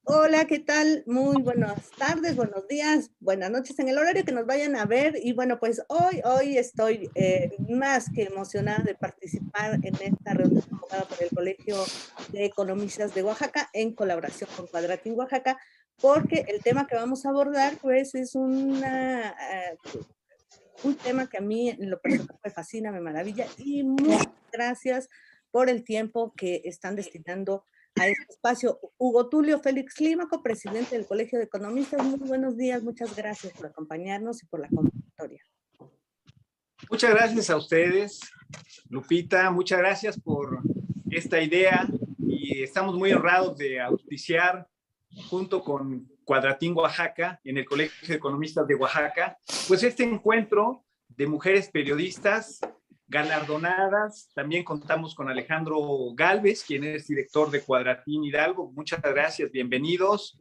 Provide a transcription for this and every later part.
Hola, ¿qué tal? Muy buenas tardes, buenos días, buenas noches en el horario que nos vayan a ver. Y bueno, pues hoy estoy más que emocionada de participar en esta reunión convocada por el Colegio de Economistas de Oaxaca en colaboración con Cuadratín Oaxaca, porque el tema que vamos a abordar pues es un tema que a mí en lo personal me fascina, me maravilla y muchas gracias por el tiempo que están destinando a este espacio. Hugo Tulio Félix Clímaco, presidente del Colegio de Economistas, muy buenos días, muchas gracias por acompañarnos y por la convocatoria. Muchas gracias a ustedes, Lupita, muchas gracias por esta idea y estamos muy honrados de auspiciar junto con Cuadratín Oaxaca, en el Colegio de Economistas de Oaxaca, pues este encuentro de mujeres periodistas galardonadas. También contamos con Alejandro Gálvez, quien es director de Cuadratín Hidalgo. Muchas gracias, bienvenidos.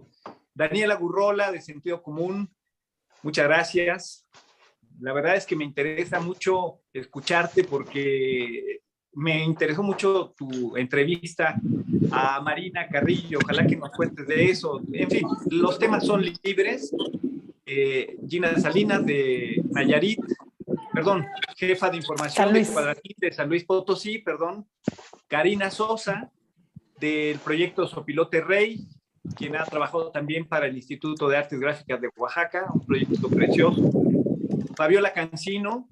Daniela Gurrola, de Sentido Común, muchas gracias. La verdad es que me interesa mucho escucharte porque me interesó mucho tu entrevista a Marina Carrillo. Ojalá que nos cuentes de eso. En fin, los temas son libres. Gina Salinas de Nayarit, perdón, jefa de información de Cuadratín de San Luis Potosí, perdón. Karina Sosa del proyecto Sopilote Rey, quien ha trabajado también para el Instituto de Artes Gráficas de Oaxaca, un proyecto precioso. Fabiola Cancino,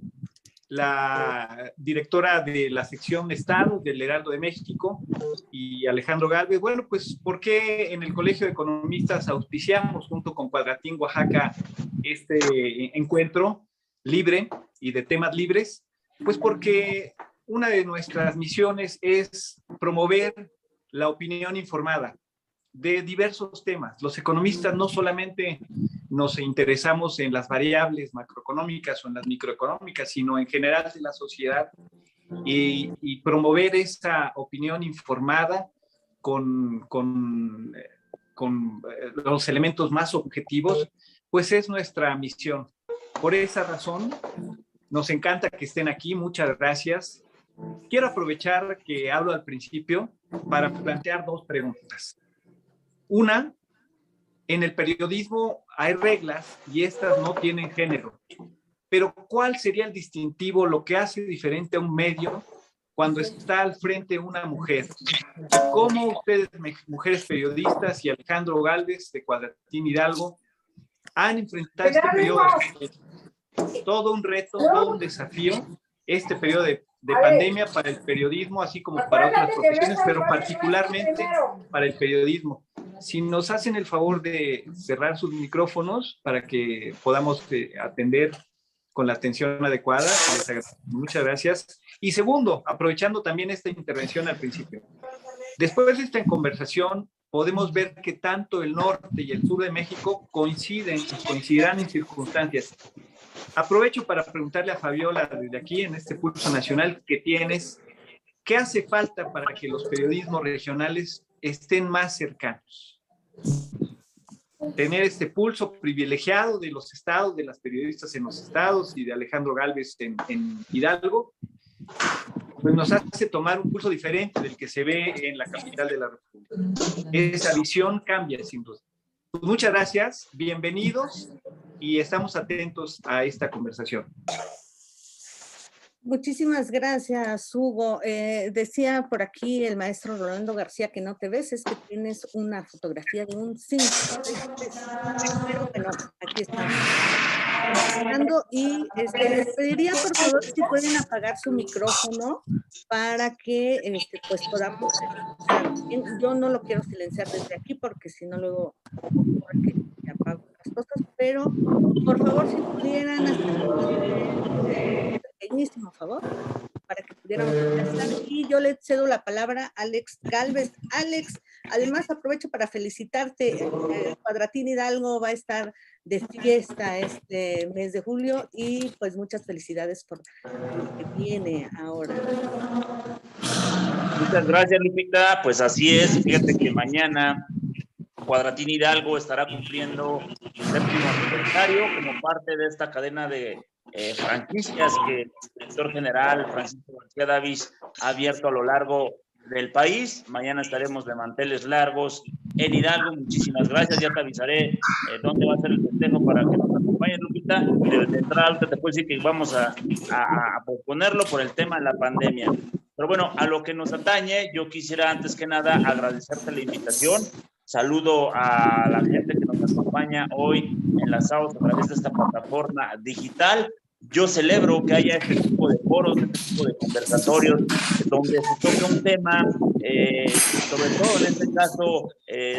la directora de la sección Estado del Heraldo de México, y Alejandro Gálvez. Bueno, pues, ¿por qué en el Colegio de Economistas auspiciamos junto con Cuadratín Oaxaca este encuentro libre y de temas libres? Pues porque una de nuestras misiones es promover la opinión informada de diversos temas. Los economistas no solamente nos interesamos en las variables macroeconómicas o en las microeconómicas, sino en general de la sociedad, y promover esa opinión informada con los elementos más objetivos, pues es nuestra misión. Por esa razón, nos encanta que estén aquí. Muchas gracias. Quiero aprovechar que hablo al principio para plantear dos preguntas. Una, en el periodismo hay reglas y estas no tienen género. Pero ¿cuál sería el distintivo, lo que hace diferente a un medio cuando está al frente una mujer? ¿Cómo ustedes, mujeres periodistas, y Alejandro Gálvez de Cuadratín Hidalgo, han enfrentado este periodo? Todo un reto, todo un desafío, este periodo de pandemia para el periodismo, así como para otras profesiones, pero particularmente para el periodismo. Si nos hacen el favor de cerrar sus micrófonos para que podamos atender con la atención adecuada, les agradezco. Muchas gracias. Y segundo, aprovechando también esta intervención al principio, después de esta conversación podemos ver que tanto el norte y el sur de México coincidirán en circunstancias. Aprovecho para preguntarle a Fabiola desde aquí, en este pulso nacional que tienes, ¿qué hace falta para que los periodismos regionales estén más cercanos? Tener este pulso privilegiado de los estados, de las periodistas en los estados y de Alejandro Gálvez en Hidalgo, pues nos hace tomar un pulso diferente del que se ve en la capital de la República. Esa visión cambia, sin duda. Pues muchas gracias, bienvenidos y estamos atentos a esta conversación. Muchísimas gracias, Hugo. Decía por aquí el maestro Rolando García que no te ves, es que tienes una fotografía de un 5. Pero bueno, aquí estamos. Y les pediría por favor si pueden apagar su micrófono para que pues podamos escuchar bien. Yo no lo quiero silenciar desde aquí porque si no luego ocurre que apago las cosas, pero por favor si pudieran hacer pequeñísimo favor para que pudiéramos empezar. Y yo le cedo la palabra a Alex Gálvez. Alex, además aprovecho para felicitarte. Cuadratín Hidalgo va a estar de fiesta este mes de julio y pues muchas felicidades por lo que viene ahora. Muchas gracias, Lupita. Pues así es. Fíjate que mañana Cuadratín Hidalgo estará cumpliendo su 7º aniversario como parte de esta cadena de franquicias que el director general Francisco García Davis ha abierto a lo largo del país. Mañana estaremos de manteles largos en Hidalgo. Muchísimas gracias, ya te avisaré dónde va a ser el festejo para que nos acompañes, Lupita. De entrada, te puedo decir que vamos a posponerlo por el tema de la pandemia. Pero bueno, a lo que nos atañe, yo quisiera antes que nada agradecerte la invitación. Saludo a la gente que nos acompaña hoy enlazados a través de esta plataforma digital. Yo celebro que haya este tipo de foros, este tipo de conversatorios, donde se toque un tema, sobre todo en este caso,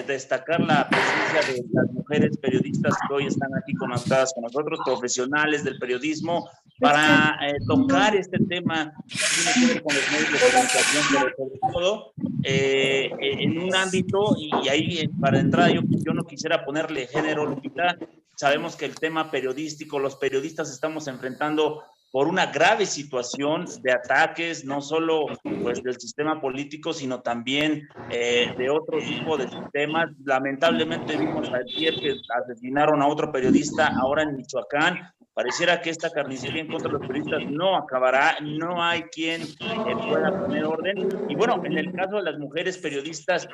destacar la presencia de las mujeres periodistas que hoy están aquí conectadas con nosotros, profesionales del periodismo, para tocar este tema que tiene que ver con los medios de comunicación, pero sobre todo en un ámbito, y ahí para entrada yo no quisiera ponerle género, Lupita. Sabemos que el tema periodístico, los periodistas estamos enfrentando por una grave situación de ataques, no solo pues del sistema político, sino también de otro tipo de sistemas. Lamentablemente vimos ayer que asesinaron a otro periodista ahora en Michoacán. Pareciera que esta carnicería en contra de los periodistas no acabará, no hay quien pueda poner orden. Y bueno, en el caso de las mujeres periodistas,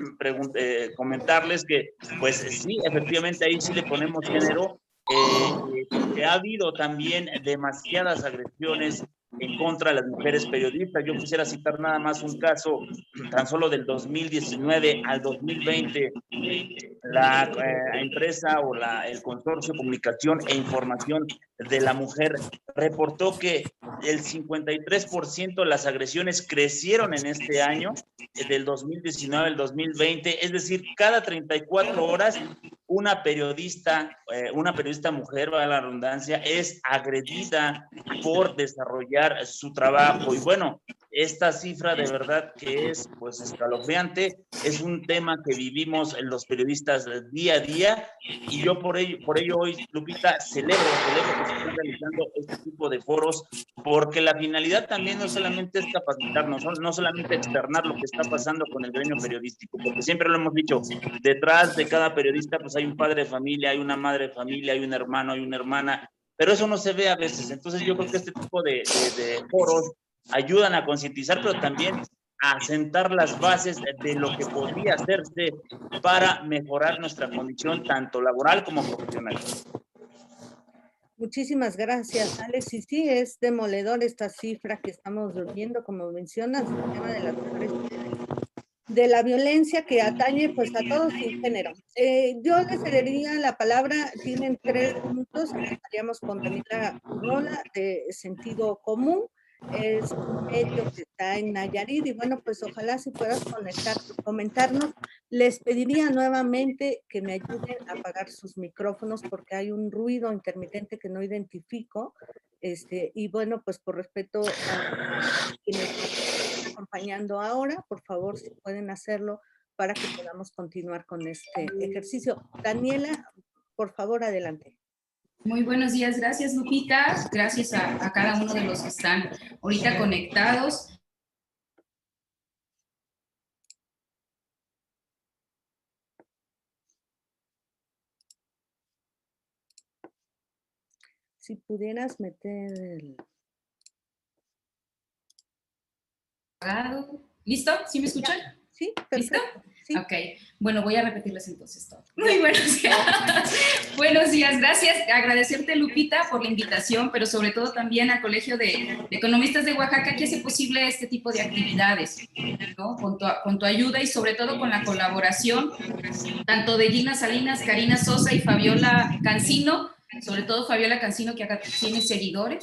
comentarles que pues sí, efectivamente ahí sí le ponemos género, porque ha habido también demasiadas agresiones en contra de las mujeres periodistas. Yo quisiera citar nada más un caso, tan solo del 2019 al 2020, la empresa o el Consorcio de Comunicación e Información de la Mujer reportó que el 53% de las agresiones crecieron en este año, del 2019 al 2020, es decir, cada 34 horas una periodista mujer, valga la redundancia, es agredida por desarrollar su trabajo. Y bueno, esta cifra de verdad que es pues escalofriante, es un tema que vivimos los periodistas día a día, y yo por ello hoy, Lupita, celebro que se estén realizando este tipo de foros, porque la finalidad también no solamente es capacitarnos, no solamente externar lo que está pasando con el gremio periodístico, porque siempre lo hemos dicho, detrás de cada periodista pues hay un padre de familia, hay una madre de familia, hay un hermano, hay una hermana, pero eso no se ve a veces. Entonces yo creo que este tipo de foros ayudan a concientizar, pero también a sentar las bases de lo que podría hacerse para mejorar nuestra condición tanto laboral como profesional. Muchísimas gracias, Alex. Y sí, es demoledor esta cifra que estamos viendo, como mencionas, el tema de las mujeres, de la violencia que atañe pues a todos sin género. Yo les cedería la palabra, tienen 3 minutos, empezaríamos con Daniela Rola, de Sentido Común. Es un medio que está en Nayarit, y bueno, pues ojalá si puedas comentarnos. Les pediría nuevamente que me ayuden a apagar sus micrófonos porque hay un ruido intermitente que no identifico, y bueno, pues por respeto a quienes nos están acompañando ahora, por favor, si pueden hacerlo para que podamos continuar con este ejercicio. Daniela, por favor, adelante. Muy buenos días, gracias Lupita, gracias a cada uno de los que están ahorita conectados. Si pudieras meter el... ¿Listo? ¿Sí me escuchan? Sí, perfecto. ¿Listo? Sí. Ok, bueno, voy a repetirles entonces todo. Muy buenos días. Buenos días, gracias. Agradecerte, Lupita, por la invitación, pero sobre todo también al Colegio de Economistas de Oaxaca, que hace posible este tipo de actividades, ¿no? Con tu ayuda y sobre todo con la colaboración tanto de Gina Salinas, Karina Sosa y Fabiola Cancino, sobre todo Fabiola Cancino, que acá tiene seguidores,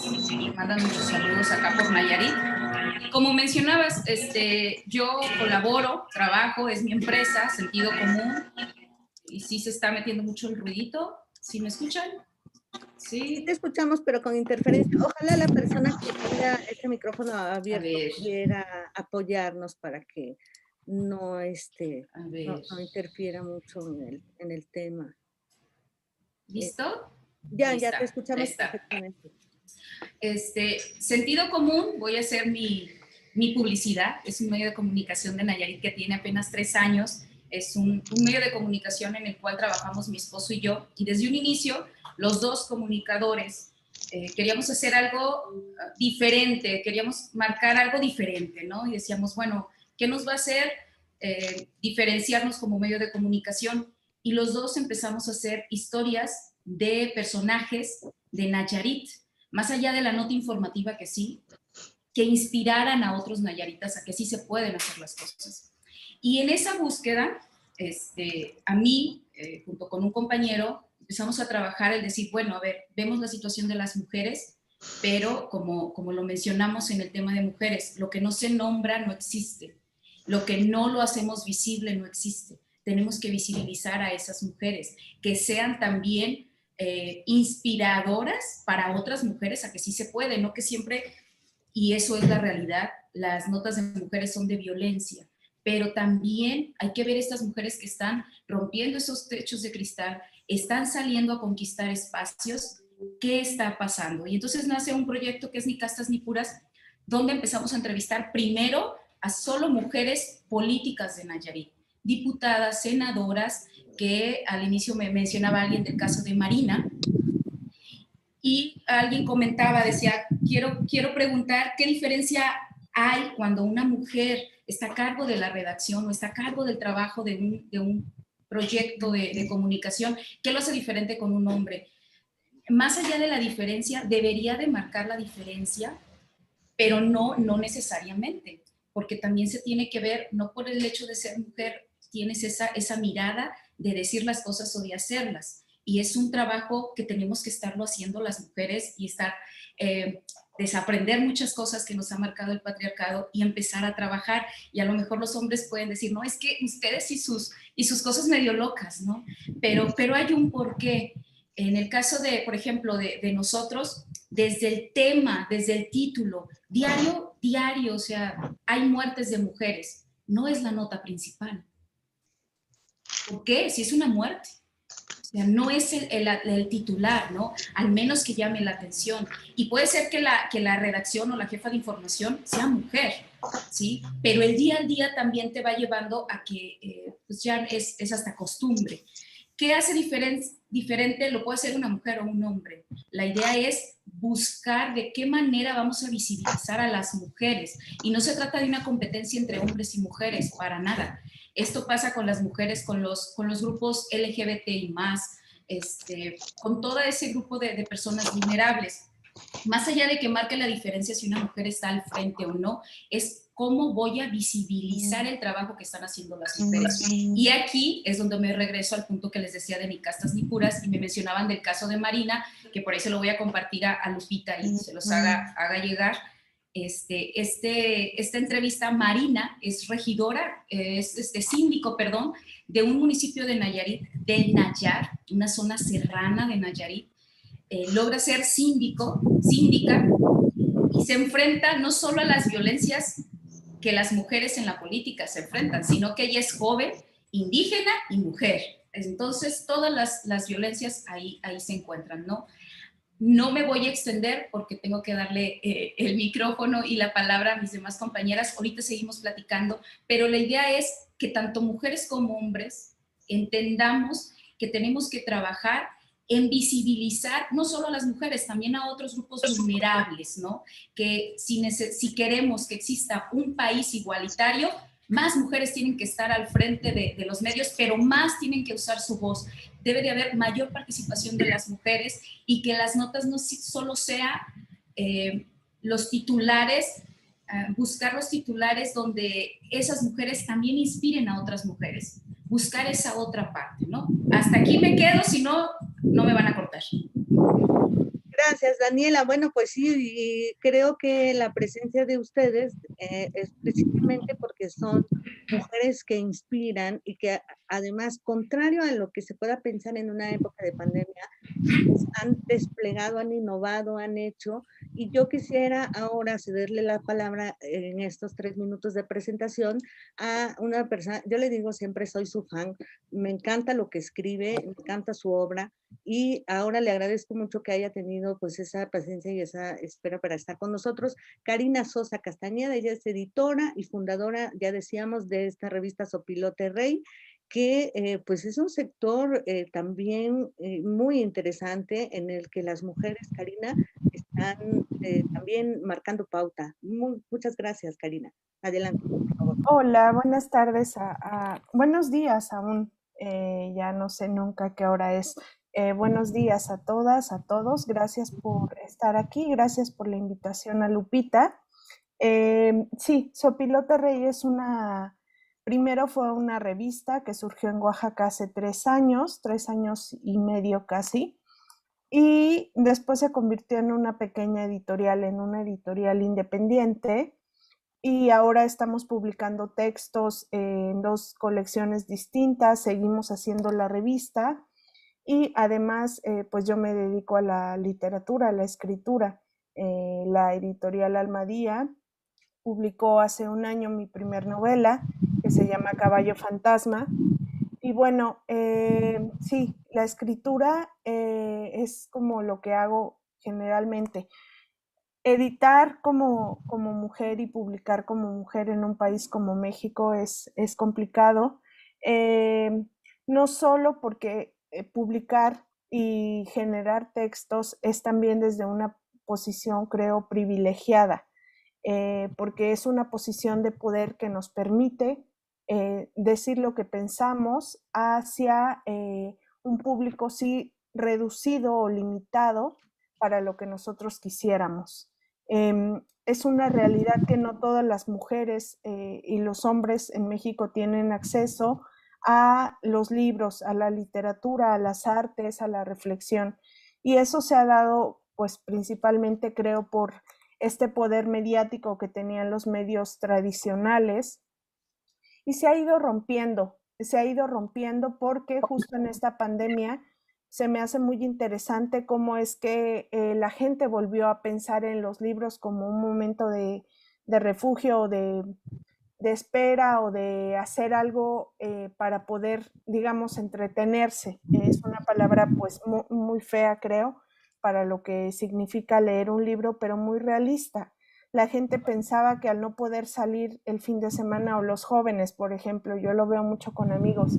mandan muchos saludos acá por Nayarit. Como mencionabas, yo colaboro, trabajo, es mi empresa, Sentido Común, y sí se está metiendo mucho el ruidito. ¿Sí me escuchan? Sí, te escuchamos, pero con interferencia. Ojalá la persona que tenga este micrófono abierto pudiera apoyarnos para que no, no interfiera mucho en el tema. ¿Listo? Ya te escuchamos perfectamente. Sentido Común, voy a hacer mi publicidad. Es un medio de comunicación de Nayarit que tiene apenas 3 años. Es un medio de comunicación en el cual trabajamos mi esposo y yo. Y desde un inicio, los dos comunicadores queríamos hacer algo diferente, queríamos marcar algo diferente, ¿no? Y decíamos, bueno, ¿qué nos va a hacer diferenciarnos como medio de comunicación, y los dos empezamos a hacer historias de personajes de Nayarit, más allá de la nota informativa que sí, que inspiraran a otros nayaritas a que sí se pueden hacer las cosas. Y en esa búsqueda, a mí, junto con un compañero, empezamos a trabajar el decir, bueno, a ver, vemos la situación de las mujeres, pero como lo mencionamos en el tema de mujeres, lo que no se nombra no existe, lo que no lo hacemos visible no existe. Tenemos que visibilizar a esas mujeres, que sean también inspiradoras para otras mujeres a que sí se puede, no que siempre, y eso es la realidad, las notas de mujeres son de violencia, pero también hay que ver estas mujeres que están rompiendo esos techos de cristal, están saliendo a conquistar espacios. ¿Qué está pasando? Y entonces nace un proyecto que es Ni Castas Ni Puras, donde empezamos a entrevistar primero a solo mujeres políticas de Nayarit, diputadas, senadoras, que al inicio me mencionaba alguien del caso de Marina, y alguien comentaba, decía, quiero preguntar qué diferencia hay cuando una mujer está a cargo de la redacción o está a cargo del trabajo de un proyecto de comunicación, ¿qué lo hace diferente con un hombre? Más allá de la diferencia, debería de marcar la diferencia, pero no necesariamente, porque también se tiene que ver, no por el hecho de ser mujer, tienes esa mirada de decir las cosas o de hacerlas. Y es un trabajo que tenemos que estarlo haciendo las mujeres y estar, desaprender muchas cosas que nos ha marcado el patriarcado y empezar a trabajar. Y a lo mejor los hombres pueden decir, no, es que ustedes y sus cosas medio locas, ¿no? Pero hay un porqué. En el caso de, por ejemplo, de nosotros, desde el tema, desde el título, diario, o sea, hay muertes de mujeres, no es la nota principal. ¿Por qué? Si es una muerte. O sea, no es el titular, ¿no? Al menos que llame la atención. Y puede ser que la redacción o la jefa de información sea mujer, ¿sí? Pero el día al día también te va llevando a que pues ya es hasta costumbre. ¿Qué hace diferente? Lo puede hacer una mujer o un hombre. La idea es buscar de qué manera vamos a visibilizar a las mujeres. Y no se trata de una competencia entre hombres y mujeres, para nada. Esto pasa con las mujeres, con los grupos LGBTI+, con todo ese grupo de personas vulnerables. Más allá de que marque la diferencia si una mujer está al frente o no, es cómo voy a visibilizar el trabajo que están haciendo las mujeres. Y aquí es donde me regreso al punto que les decía de Ni Castas Ni Puras, y me mencionaban del caso de Marina, que por ahí se lo voy a compartir a Lupita y se los haga llegar. Esta entrevista, Marina es regidora, es síndico, perdón, de un municipio de Nayarit, del Nayar, una zona serrana de Nayarit. Logra ser síndica, y se enfrenta no solo a las violencias que las mujeres en la política se enfrentan, sino que ella es joven, indígena y mujer. Entonces, todas las violencias ahí se encuentran, ¿no? No me voy a extender porque tengo que darle el micrófono y la palabra a mis demás compañeras. Ahorita seguimos platicando, pero la idea es que tanto mujeres como hombres entendamos que tenemos que trabajar en visibilizar no solo a las mujeres, también a otros grupos vulnerables, ¿no? Que si queremos que exista un país igualitario, más mujeres tienen que estar al frente de los medios, pero más tienen que usar su voz. Debe de haber mayor participación de las mujeres y que las notas no solo sea los titulares, buscar los titulares donde esas mujeres también inspiren a otras mujeres. Buscar esa otra parte, ¿no? Hasta aquí me quedo, si no, no me van a cortar. Gracias, Daniela. Bueno, pues sí, y creo que la presencia de ustedes es precisamente porque son mujeres que inspiran y que además, contrario a lo que se pueda pensar en una época de pandemia, pues han desplegado, han innovado, han hecho, y yo quisiera ahora cederle la palabra en estos 3 minutos de presentación a una persona. Yo le digo siempre, soy su fan, me encanta lo que escribe, me encanta su obra, y ahora le agradezco mucho que haya tenido pues esa paciencia y esa espera para estar con nosotros. Karina Sosa Castañeda, ella es editora y fundadora, ya decíamos, de esta revista Sopilote Rey, que pues es un sector también muy interesante en el que las mujeres, Karina, están también marcando pauta. Muchas gracias, Karina. Adelante, por favor. Hola, buenas tardes, buenos días aún, ya no sé nunca qué hora es. Buenos días a todas, a todos, gracias por estar aquí, gracias por la invitación a Lupita. Sí, Sopilote Rey primero fue una revista que surgió en Oaxaca hace 3 años y medio casi, y después se convirtió en una pequeña editorial, en una editorial independiente, y ahora estamos publicando textos en 2 colecciones distintas, seguimos haciendo la revista y además pues yo me dedico a la literatura, a la escritura. La editorial Almadía publicó hace un año mi primer novela, que se llama Caballo Fantasma. Y bueno, sí, la escritura es como lo que hago generalmente. Editar como mujer y publicar como mujer en un país como México es complicado, no solo porque publicar y generar textos es también desde una posición, creo, privilegiada, porque es una posición de poder que nos permite decir lo que pensamos hacia un público sí reducido o limitado para lo que nosotros quisiéramos. Es una realidad que no todas las mujeres y los hombres en México tienen acceso a los libros, a la literatura, a las artes, a la reflexión. Y eso se ha dado, pues principalmente creo, por este poder mediático que tenían los medios tradicionales, y se ha ido rompiendo porque justo en esta pandemia se me hace muy interesante cómo es que la gente volvió a pensar en los libros como un momento de refugio o de espera o de hacer algo para poder, digamos, entretenerse. Es una palabra pues muy fea, creo, para lo que significa leer un libro, pero muy realista. La gente pensaba que al no poder salir el fin de semana, o los jóvenes, por ejemplo, yo lo veo mucho con amigos,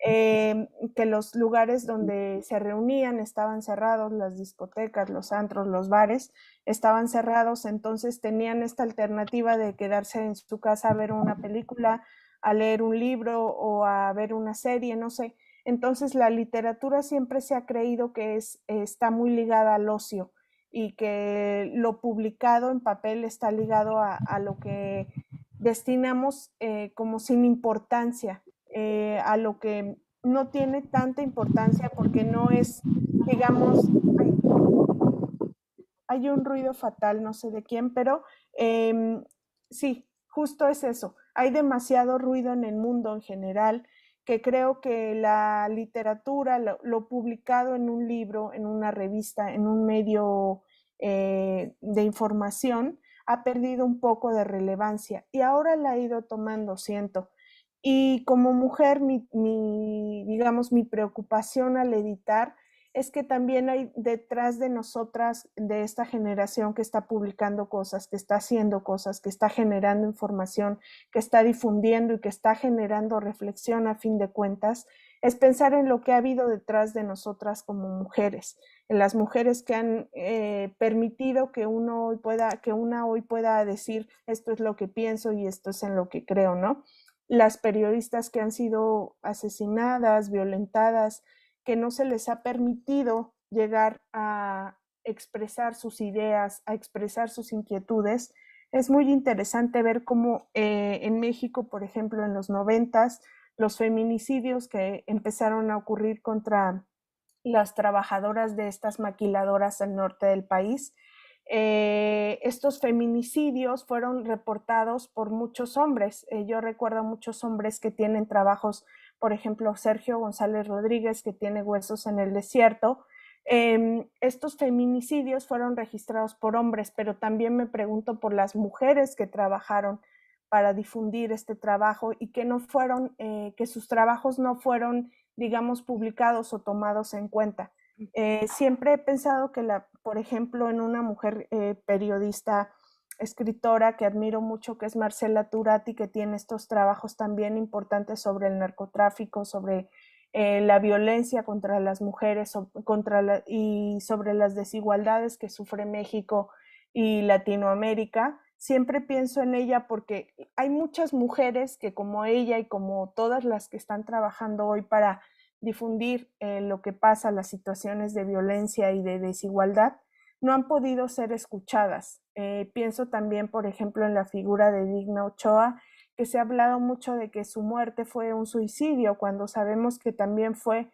que los lugares donde se reunían estaban cerrados, las discotecas, los antros, los bares estaban cerrados, entonces tenían esta alternativa de quedarse en su casa a ver una película, a leer un libro o a ver una serie, no sé. Entonces la literatura siempre se ha creído que está muy ligada al ocio, y que lo publicado en papel está ligado a lo que destinamos como sin importancia, a lo que no tiene tanta importancia porque no es, digamos, hay un ruido fatal, no sé de quién, pero sí, justo es eso. Hay demasiado ruido en el mundo en general, que creo que la literatura, lo publicado en un libro, en una revista, en un medio de información, ha perdido un poco de relevancia y ahora la ha ido tomando, siento. Y como mujer, digamos, mi preocupación al editar es que también hay detrás de nosotras, de esta generación que está publicando cosas, que está haciendo cosas, que está generando información, que está difundiendo y que está generando reflexión a fin de cuentas, es pensar en lo que ha habido detrás de nosotras como mujeres, en las mujeres que han permitido que una hoy pueda decir esto es lo que pienso y esto es en lo que creo, ¿no? Las periodistas que han sido asesinadas, violentadas, que no se les ha permitido llegar a expresar sus ideas, a expresar sus inquietudes. Es muy interesante ver cómo en México, por ejemplo, en los 90s, los feminicidios que empezaron a ocurrir contra las trabajadoras de estas maquiladoras del norte del país, estos feminicidios fueron reportados por muchos hombres. Yo recuerdo muchos hombres que tienen trabajos, por ejemplo, Sergio González Rodríguez, que tiene Huesos en el Desierto. Estos feminicidios fueron registrados por hombres, pero también me pregunto por las mujeres que trabajaron para difundir este trabajo y que no fueron, que sus trabajos no fueron, digamos, publicados o tomados en cuenta. Siempre he pensado que, por ejemplo, en una mujer periodista, escritora que admiro mucho, que es Marcela Turati, que tiene estos trabajos también importantes sobre el narcotráfico, sobre la violencia contra las mujeres y sobre las desigualdades que sufre México y Latinoamérica. Siempre pienso en ella porque hay muchas mujeres que, como ella y como todas las que están trabajando hoy para difundir lo que pasa, las situaciones de violencia y de desigualdad, no han podido ser escuchadas. Pienso también, por ejemplo, en la figura de Digna Ochoa, que se ha hablado mucho de que su muerte fue un suicidio, cuando sabemos que también fue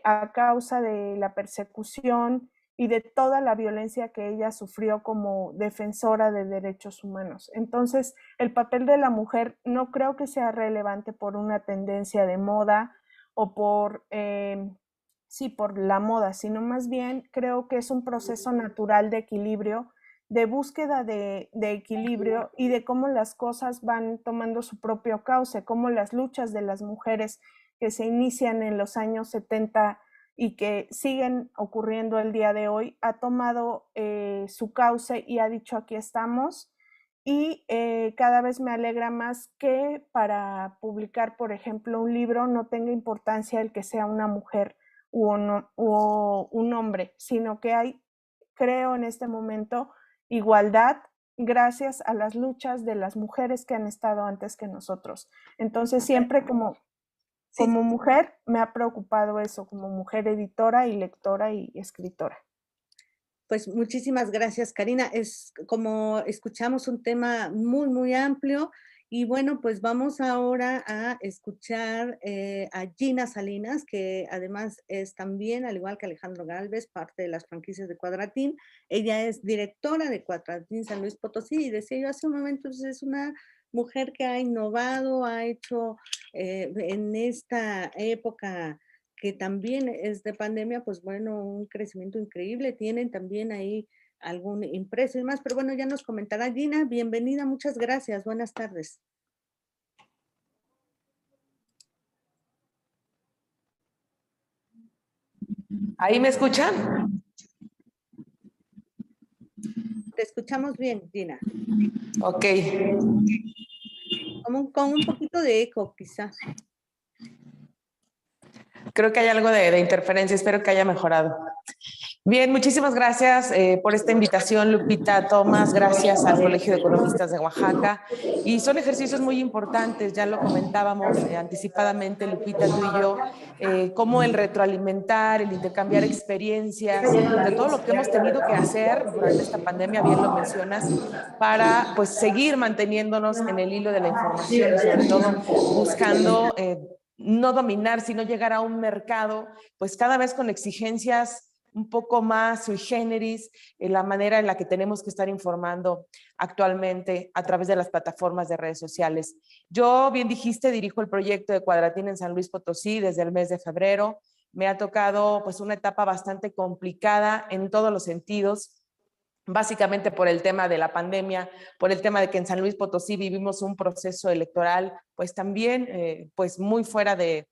a causa de la persecución y de toda la violencia que ella sufrió como defensora de derechos humanos. Entonces, el papel de la mujer no creo que sea relevante por una tendencia de moda o por la moda, sino más bien creo que es un proceso natural de equilibrio, de búsqueda de equilibrio y de cómo las cosas van tomando su propio cauce, cómo las luchas de las mujeres que se inician en los años 70 y que siguen ocurriendo el día de hoy, ha tomado su cauce y ha dicho aquí estamos. Y cada vez me alegra más que para publicar, por ejemplo, un libro no tenga importancia el que sea una mujer u un hombre, sino que hay, creo en este momento, igualdad gracias a las luchas de las mujeres que han estado antes que nosotros. Entonces, siempre como mujer me ha preocupado eso, como mujer editora y lectora y escritora. Pues muchísimas gracias, Karina. Es como escuchamos un tema muy, muy amplio y bueno, pues vamos ahora a escuchar a Gina Salinas, que además es también, al igual que Alejandro Gálvez, parte de las franquicias de Cuadratín. Ella es directora de Cuadratín San Luis Potosí y decía yo hace un momento, pues es una mujer que ha innovado, ha hecho en esta época que también es de pandemia, pues bueno, un crecimiento increíble. Tienen también ahí algún impreso y más, pero bueno, ya nos comentará Gina. Bienvenida, muchas gracias, buenas tardes. ¿Ahí me escuchan? Te escuchamos bien, Gina. Ok. Con un poquito de eco, quizá. Creo que hay algo de interferencia, espero que haya mejorado. Bien, muchísimas gracias por esta invitación, Lupita, Tomás, gracias al Colegio de Economistas de Oaxaca. Y son ejercicios muy importantes, ya lo comentábamos anticipadamente, Lupita, tú y yo, cómo el retroalimentar, el intercambiar experiencias, de todo lo que hemos tenido que hacer durante esta pandemia, bien lo mencionas, para pues seguir manteniéndonos en el hilo de la información y sobre todo buscando no dominar, sino llegar a un mercado pues cada vez con exigencias un poco más sui generis en la manera en la que tenemos que estar informando actualmente a través de las plataformas de redes sociales. Yo, bien dijiste, dirijo el proyecto de Cuadratín en San Luis Potosí desde el mes de febrero. Me ha tocado pues una etapa bastante complicada en todos los sentidos, básicamente por el tema de la pandemia, por el tema de que en San Luis Potosí vivimos un proceso electoral, pues también pues muy fuera de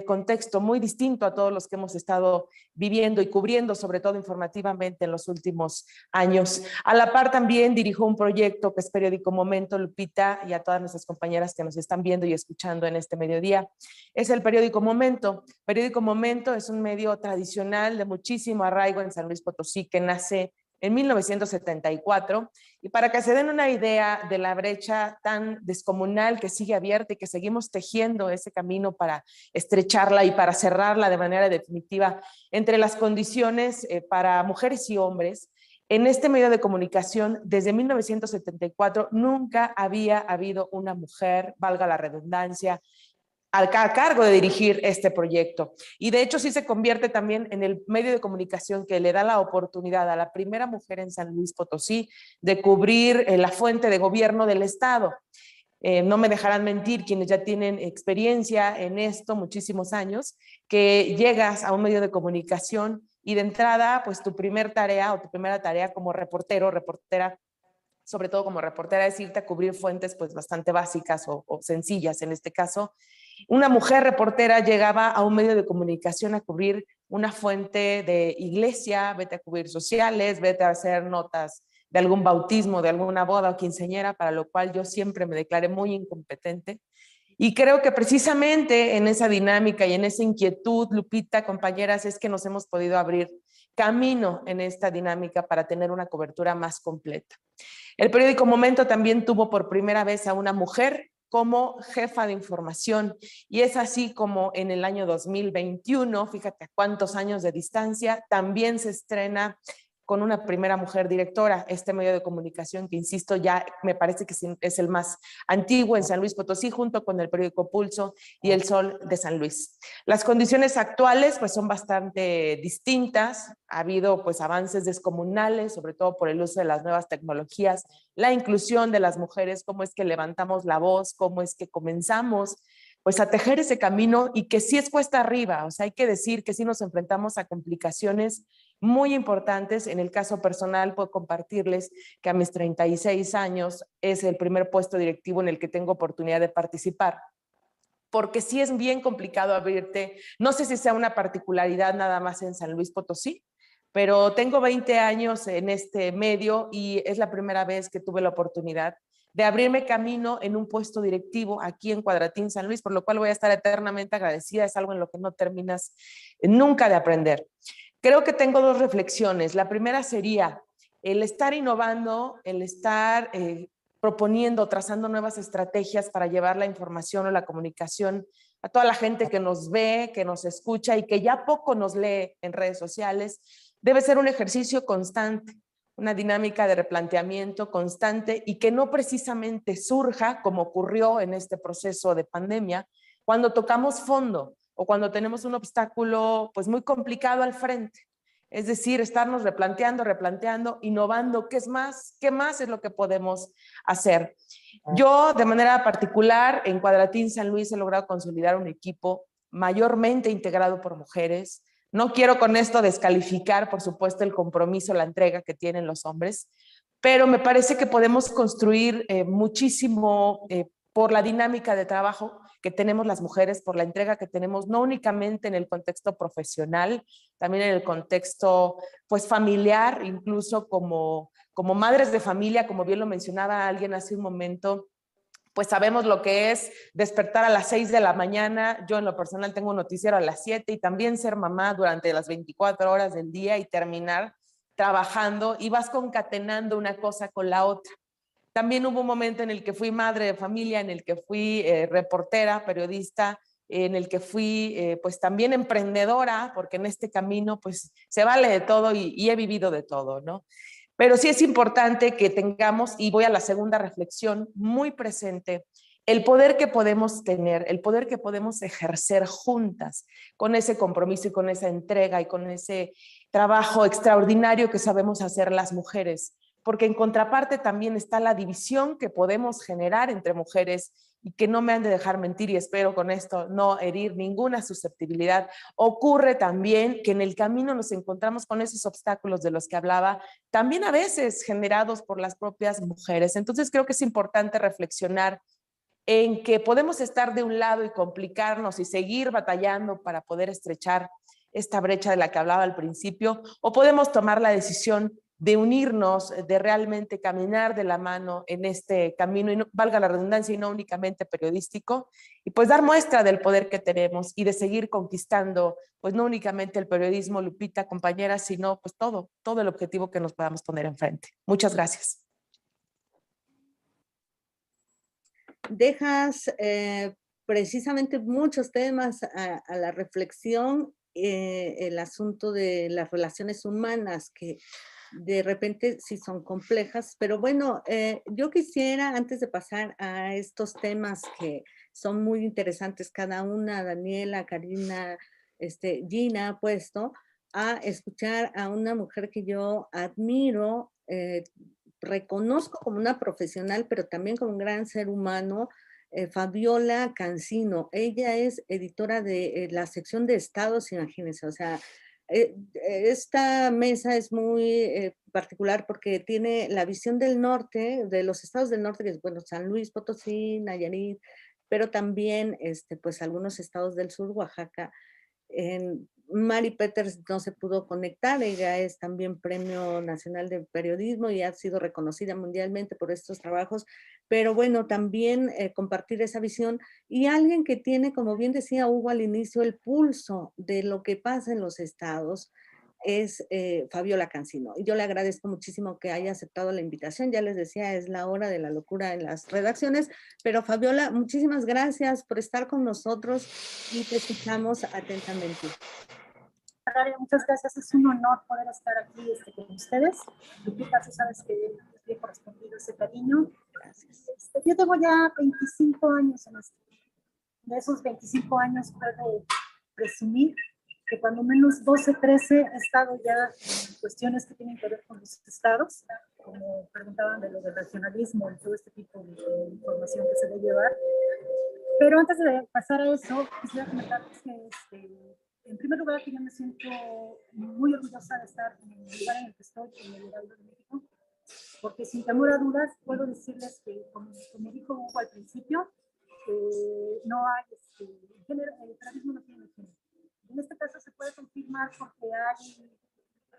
contexto, muy distinto a todos los que hemos estado viviendo y cubriendo, sobre todo informativamente en los últimos años. A la par también dirijo un proyecto que es Periódico Momento, Lupita, y a todas nuestras compañeras que nos están viendo y escuchando en este mediodía. Es el Periódico Momento. Periódico Momento es un medio tradicional de muchísimo arraigo en San Luis Potosí que nace en 1974, y para que se den una idea de la brecha tan descomunal que sigue abierta y que seguimos tejiendo ese camino para estrecharla y para cerrarla de manera definitiva entre las condiciones para mujeres y hombres, en este medio de comunicación desde 1974 nunca había habido una mujer, valga la redundancia, a cargo de dirigir este proyecto. Y de hecho sí se convierte también en el medio de comunicación que le da la oportunidad a la primera mujer en San Luis Potosí de cubrir la fuente de gobierno del Estado. No me dejarán mentir quienes ya tienen experiencia en esto, muchísimos años, que llegas a un medio de comunicación y de entrada, pues tu primera tarea como reportero, reportera, sobre todo como reportera, es irte a cubrir fuentes pues bastante básicas o sencillas en este caso. Una mujer reportera llegaba a un medio de comunicación a cubrir una fuente de iglesia, vete a cubrir sociales, vete a hacer notas de algún bautismo, de alguna boda o quinceañera, para lo cual yo siempre me declaré muy incompetente. Y creo que precisamente en esa dinámica y en esa inquietud, Lupita, compañeras, es que nos hemos podido abrir camino en esta dinámica para tener una cobertura más completa. El periódico Momento también tuvo por primera vez a una mujer como jefa de información, y es así como en el año 2021, fíjate a cuántos años de distancia, también se estrena con una primera mujer directora, este medio de comunicación que, insisto, ya me parece que es el más antiguo en San Luis Potosí, junto con el periódico Pulso y El Sol de San Luis. Las condiciones actuales pues son bastante distintas, ha habido pues avances descomunales, sobre todo por el uso de las nuevas tecnologías, la inclusión de las mujeres, cómo es que levantamos la voz, cómo es que comenzamos pues a tejer ese camino, y que sí es cuesta arriba, o sea, hay que decir que sí nos enfrentamos a complicaciones muy importantes. En el caso personal puedo compartirles que a mis 36 años es el primer puesto directivo en el que tengo oportunidad de participar, porque sí es bien complicado abrirte, no sé si sea una particularidad nada más en San Luis Potosí, pero tengo 20 años en este medio y es la primera vez que tuve la oportunidad de abrirme camino en un puesto directivo aquí en Cuadratín San Luis, por lo cual voy a estar eternamente agradecida. Es algo en lo que no terminas nunca de aprender. Creo que tengo dos reflexiones. La primera sería el estar innovando, el estar proponiendo, trazando nuevas estrategias para llevar la información o la comunicación a toda la gente que nos ve, que nos escucha y que ya poco nos lee en redes sociales. Debe ser un ejercicio constante, una dinámica de replanteamiento constante, y que no precisamente surja como ocurrió en este proceso de pandemia, cuando tocamos fondo o cuando tenemos un obstáculo pues muy complicado al frente. Es decir, estarnos replanteando, innovando, ¿qué más es lo que podemos hacer? Yo, de manera particular, en Cuadratín San Luis he logrado consolidar un equipo mayormente integrado por mujeres. No quiero con esto descalificar, por supuesto, el compromiso, la entrega que tienen los hombres, pero me parece que podemos construir muchísimo por la dinámica de trabajo que tenemos las mujeres, por la entrega que tenemos, no únicamente en el contexto profesional, también en el contexto pues familiar, incluso como madres de familia, como bien lo mencionaba alguien hace un momento. Pues sabemos lo que es despertar a las 6 de la mañana. Yo en lo personal tengo un noticiero a las 7, y también ser mamá durante las 24 horas del día y terminar trabajando, y vas concatenando una cosa con la otra. También hubo un momento en el que fui madre de familia, en el que fui reportera, periodista, en el que fui pues también emprendedora, porque en este camino pues se vale de todo y he vivido de todo, ¿no? Pero sí es importante que tengamos, y voy a la segunda reflexión, muy presente el poder que podemos tener, el poder que podemos ejercer juntas, con ese compromiso y con esa entrega y con ese trabajo extraordinario que sabemos hacer las mujeres, porque en contraparte también está la división que podemos generar entre mujeres, y que no me han de dejar mentir, y espero con esto no herir ninguna susceptibilidad. Ocurre también que en el camino nos encontramos con esos obstáculos de los que hablaba, también a veces generados por las propias mujeres. Entonces creo que es importante reflexionar en que podemos estar de un lado y complicarnos y seguir batallando para poder estrechar esta brecha de la que hablaba al principio, o podemos tomar la decisión de unirnos, de realmente caminar de la mano en este camino, y no, valga la redundancia, y no únicamente periodístico, y pues dar muestra del poder que tenemos y de seguir conquistando, pues no únicamente el periodismo, Lupita, compañeras, sino pues todo el objetivo que nos podamos poner enfrente. Muchas gracias. Dejas precisamente muchos temas a la reflexión, el asunto de las relaciones humanas, que de repente sí son complejas, pero bueno, yo quisiera, antes de pasar a estos temas que son muy interesantes cada una, Daniela, Karina, Gina ha puesto, a escuchar a una mujer que yo admiro, reconozco como una profesional, pero también como un gran ser humano, Fabiola Cancino. Ella es editora de la sección de estados, imagínense, o sea, esta mesa es muy particular porque tiene la visión del norte, de los estados del norte, que es, bueno, San Luis Potosí, Nayarit, pero también, pues, algunos estados del sur, Oaxaca, Mari Peters no se pudo conectar, ella es también Premio Nacional de Periodismo y ha sido reconocida mundialmente por estos trabajos, pero bueno, también compartir esa visión y alguien que tiene, como bien decía Hugo al inicio, el pulso de lo que pasa en los estados, es Fabiola Cancino. Y yo le agradezco muchísimo que haya aceptado la invitación. Ya les decía, es la hora de la locura en las redacciones, pero Fabiola, muchísimas gracias por estar con nosotros y te escuchamos atentamente. Muchas gracias, es un honor poder estar aquí con ustedes. Lupita, tú sabes que he correspondido ese cariño. Gracias. Yo tengo ya 25 años en esto. De esos 25 años puedo presumir que cuando menos 12, 13 he estado ya en cuestiones que tienen que ver con los estados, como preguntaban de lo del regionalismo y todo este tipo de información que se debe llevar. Pero antes de pasar a eso, quisiera comentarles que en primer lugar, que yo me siento muy orgullosa de estar en el lugar en el que estoy, en el Heraldo de México, porque sin temor a dudas puedo decirles que, como dijo Hugo al principio, no hay género, el periodismo no tiene género. En este caso se puede confirmar porque hay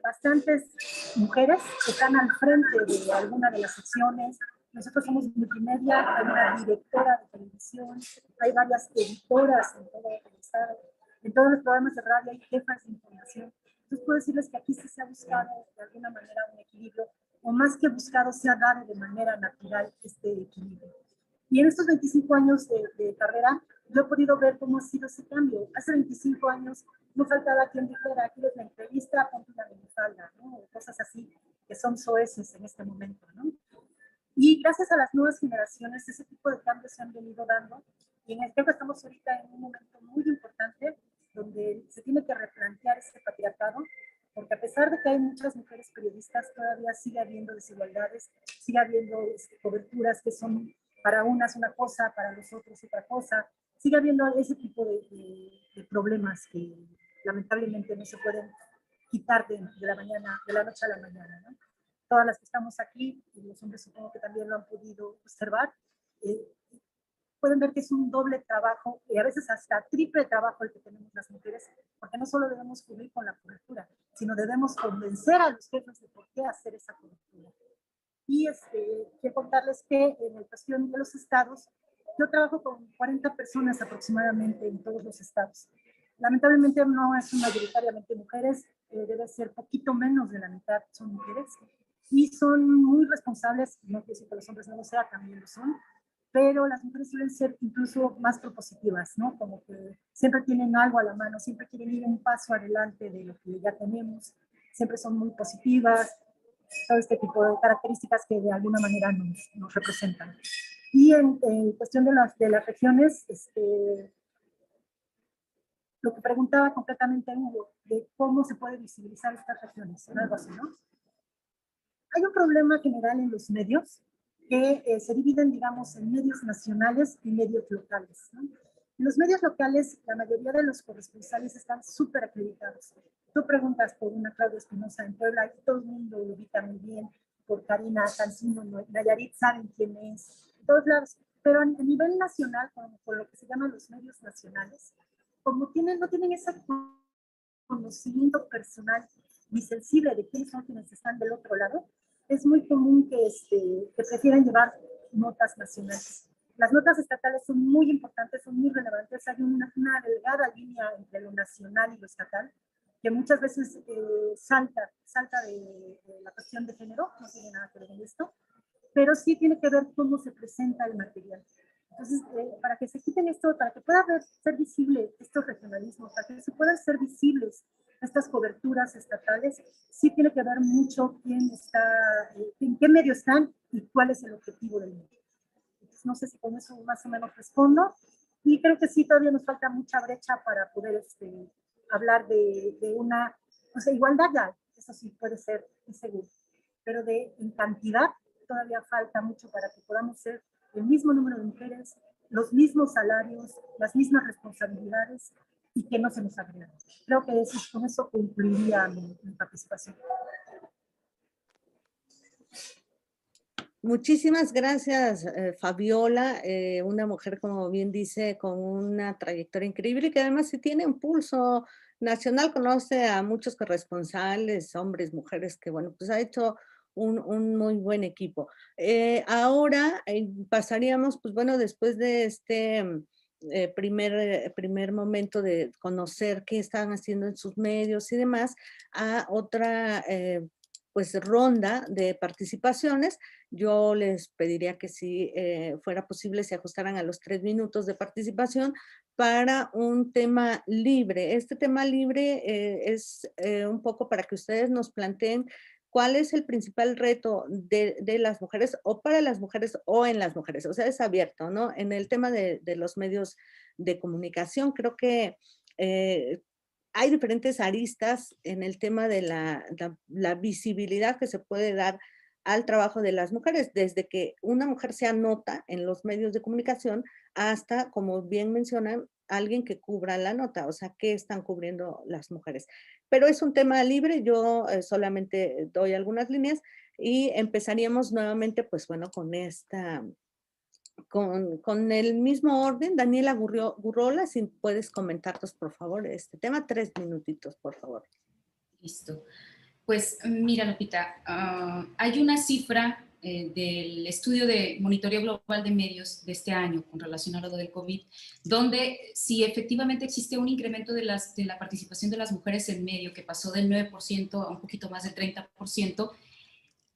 bastantes mujeres que están al frente de alguna de las secciones. Nosotros somos multimedia, hay una directora de televisión, hay varias editoras en todo el estado. En todos los programas de radio hay jefas de información. Entonces puedo decirles que aquí sí se ha buscado de alguna manera un equilibrio, o más que buscado, se ha dado de manera natural este equilibrio. Y en estos 25 años de carrera, yo he podido ver cómo ha sido ese cambio. Hace 25 años no faltaba quien dijera, aquí es la entrevista, ponte una minifalda, ¿no? O cosas así que son soeces en este momento, ¿no? Y gracias a las nuevas generaciones, ese tipo de cambios se han venido dando. Y en el que estamos ahorita en un momento muy importante donde se tiene que replantear ese patriarcado, porque a pesar de que hay muchas mujeres periodistas, todavía sigue habiendo desigualdades, sigue habiendo coberturas que son para unas una cosa, para los otros otra cosa, sigue habiendo ese tipo de problemas que lamentablemente no se pueden quitar de la noche a la mañana, ¿no? Todas las que estamos aquí, y los hombres supongo que también lo han podido observar, pueden ver que es un doble trabajo y a veces hasta triple trabajo el que tenemos las mujeres, porque no solo debemos cubrir con la cobertura, sino debemos convencer a los jefes de por qué hacer esa cobertura. Y quiero contarles que en la cuestión de los estados, yo trabajo con 40 personas aproximadamente en todos los estados. Lamentablemente no es mayoritariamente mujeres, debe ser poquito menos de la mitad son mujeres, y son muy responsables, no quiero decir que los hombres no lo sean, también lo son, pero las mujeres suelen ser incluso más propositivas, ¿no? Como que siempre tienen algo a la mano, siempre quieren ir un paso adelante de lo que ya tenemos, siempre son muy positivas, todo este tipo de características que de alguna manera nos representan. Y en cuestión de las regiones, lo que preguntaba completamente Hugo, de cómo se puede visibilizar estas regiones, algo así, ¿no? Hay un problema general en los medios que se dividen, digamos, en medios nacionales y medios locales, ¿no? En los medios locales, la mayoría de los corresponsales están súper acreditados. Tú preguntas por una Claudia Espinosa en Puebla y todo el mundo lo ubica muy bien, por Karina Cancino, Nayarit saben quién es, en todos lados. Pero a nivel nacional, por lo que se llaman los medios nacionales, como no tienen ese conocimiento personal ni sensible de quiénes son quienes están del otro lado, es muy común que prefieran llevar notas nacionales. Las notas estatales son muy importantes, son muy relevantes. Hay una delgada línea entre lo nacional y lo estatal, que muchas veces salta de la cuestión de género, no tiene nada que ver con esto, pero sí tiene que ver cómo se presenta el material. Entonces, para que se quiten esto, para que pueda ser visible estos regionalismos, para que se puedan ser visibles estas coberturas estatales, sí tiene que ver mucho quién está, en qué medio están y cuál es el objetivo del medio. Entonces, no sé si con eso más o menos respondo. Y creo que sí, todavía nos falta mucha brecha para poder hablar de una, o sea, igualdad ya, eso sí puede ser, es seguro, pero en cantidad todavía falta mucho para que podamos ser el mismo número de mujeres, los mismos salarios, las mismas responsabilidades y que no se nos agregan. Creo que con eso concluiría mi participación. Muchísimas gracias, Fabiola, una mujer, como bien dice, con una trayectoria increíble y que además sí tiene un pulso nacional, conoce a muchos corresponsales, hombres, mujeres, que bueno, pues ha hecho un muy buen equipo. Ahora pasaríamos, pues bueno, después de este primer momento de conocer qué están haciendo en sus medios y demás, a otra pues ronda de participaciones. Yo les pediría que si fuera posible se ajustaran a los 3 minutos de participación para un tema libre. Este tema libre es un poco para que ustedes nos planteen cuál es el principal reto de las mujeres o para las mujeres o en las mujeres. O sea, es abierto, ¿no? En el tema de los medios de comunicación, creo que hay diferentes aristas en el tema de la visibilidad que se puede dar al trabajo de las mujeres, desde que una mujer se anota en los medios de comunicación hasta, como bien mencionan, alguien que cubra la nota, o sea, qué están cubriendo las mujeres. Pero es un tema libre, yo solamente doy algunas líneas y empezaríamos nuevamente, pues bueno, con el mismo orden. Daniela Gurrola, si puedes comentarnos, por favor, este tema, 3 minutitos, por favor. Listo. Pues mira, Lupita, hay una cifra del estudio de monitoreo global de medios de este año con relación a lo del COVID, donde sí efectivamente existe un incremento de la participación de las mujeres en medio, que pasó del 9% a un poquito más del 30%.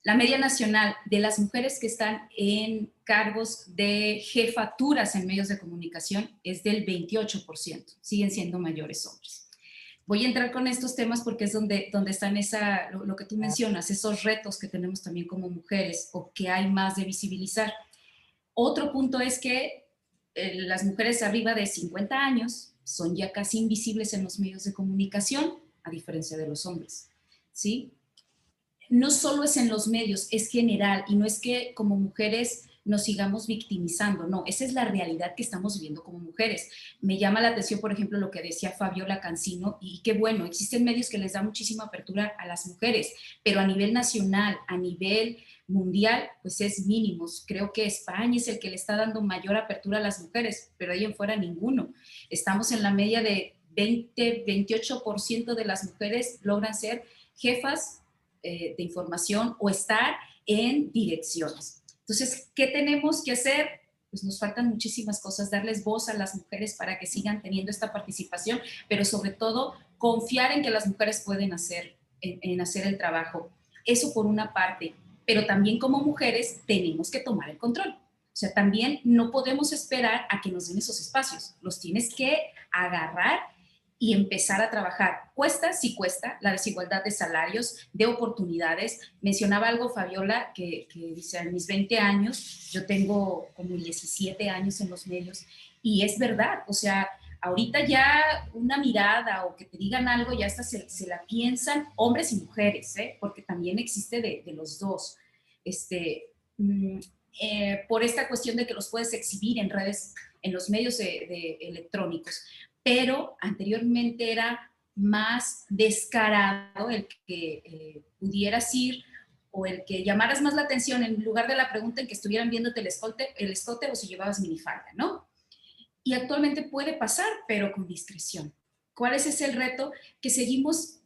La media nacional de las mujeres que están en cargos de jefaturas en medios de comunicación es del 28%, siguen siendo mayores hombres. Voy a entrar con estos temas porque es donde están lo que tú mencionas, esos retos que tenemos también como mujeres o que hay más de visibilizar. Otro punto es que las mujeres arriba de 50 años son ya casi invisibles en los medios de comunicación, a diferencia de los hombres, ¿sí? No solo es en los medios, es general, y no es que como mujeres nos sigamos victimizando, no, esa es la realidad que estamos viviendo como mujeres. Me llama la atención, por ejemplo, lo que decía Fabiola Cancino, y qué bueno, existen medios que les dan muchísima apertura a las mujeres, pero a nivel nacional, a nivel mundial, pues es mínimo. Creo que España es el que le está dando mayor apertura a las mujeres, pero ahí en fuera ninguno. Estamos en la media de 28% de las mujeres logran ser jefas de información o estar en direcciones. Entonces, ¿qué tenemos que hacer? Pues nos faltan muchísimas cosas, darles voz a las mujeres para que sigan teniendo esta participación, pero sobre todo confiar en que las mujeres pueden hacer el trabajo. Eso por una parte, pero también como mujeres tenemos que tomar el control. O sea, también no podemos esperar a que nos den esos espacios, los tienes que agarrar y empezar a trabajar. Cuesta, sí cuesta, la desigualdad de salarios, de oportunidades. Mencionaba algo Fabiola, que dice, a mis 20 años, yo tengo como 17 años en los medios, y es verdad, o sea, ahorita ya una mirada o que te digan algo, ya hasta se la piensan hombres y mujeres, porque también existe de los dos. Por esta cuestión de que los puedes exhibir en redes, en los medios electrónicos, pero anteriormente era más descarado el que pudieras ir o el que llamaras más la atención en lugar de la pregunta en que estuvieran viéndote el escote o si llevabas minifalda, ¿no? Y actualmente puede pasar, pero con discreción. ¿Cuál es ese el reto? Que seguimos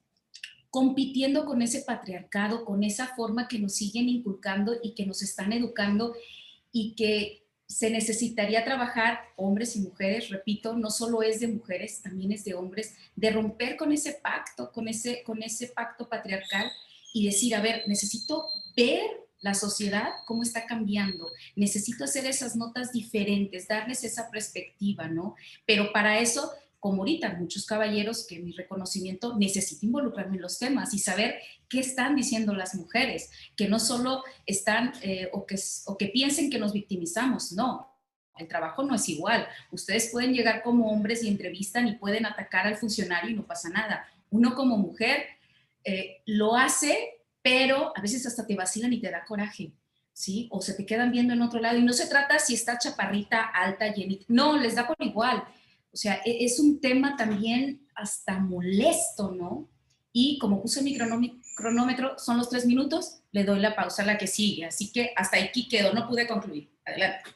compitiendo con ese patriarcado, con esa forma que nos siguen inculcando y que nos están educando, y que se necesitaría trabajar, hombres y mujeres, repito, no solo es de mujeres, también es de hombres, de romper con ese pacto, con ese pacto patriarcal y decir, a ver, necesito ver la sociedad cómo está cambiando, necesito hacer esas notas diferentes, darles esa perspectiva, ¿no? Pero para eso, como ahorita muchos caballeros, que mi reconocimiento, necesito involucrarme en los temas y saber qué están diciendo las mujeres, que no solo están o que piensen que nos victimizamos, no. El trabajo no es igual. Ustedes pueden llegar como hombres y entrevistan y pueden atacar al funcionario y no pasa nada. Uno como mujer lo hace, pero a veces hasta te vacilan y te da coraje, ¿sí? O se te quedan viendo en otro lado, y no se trata si está chaparrita, alta, llenita, no, les da por igual. O sea, es un tema también hasta molesto, ¿no? y como puse mi cronómetro, son los 3 minutos, le doy la pausa a la que sigue. Así que hasta aquí quedó, no pude concluir. Adelante.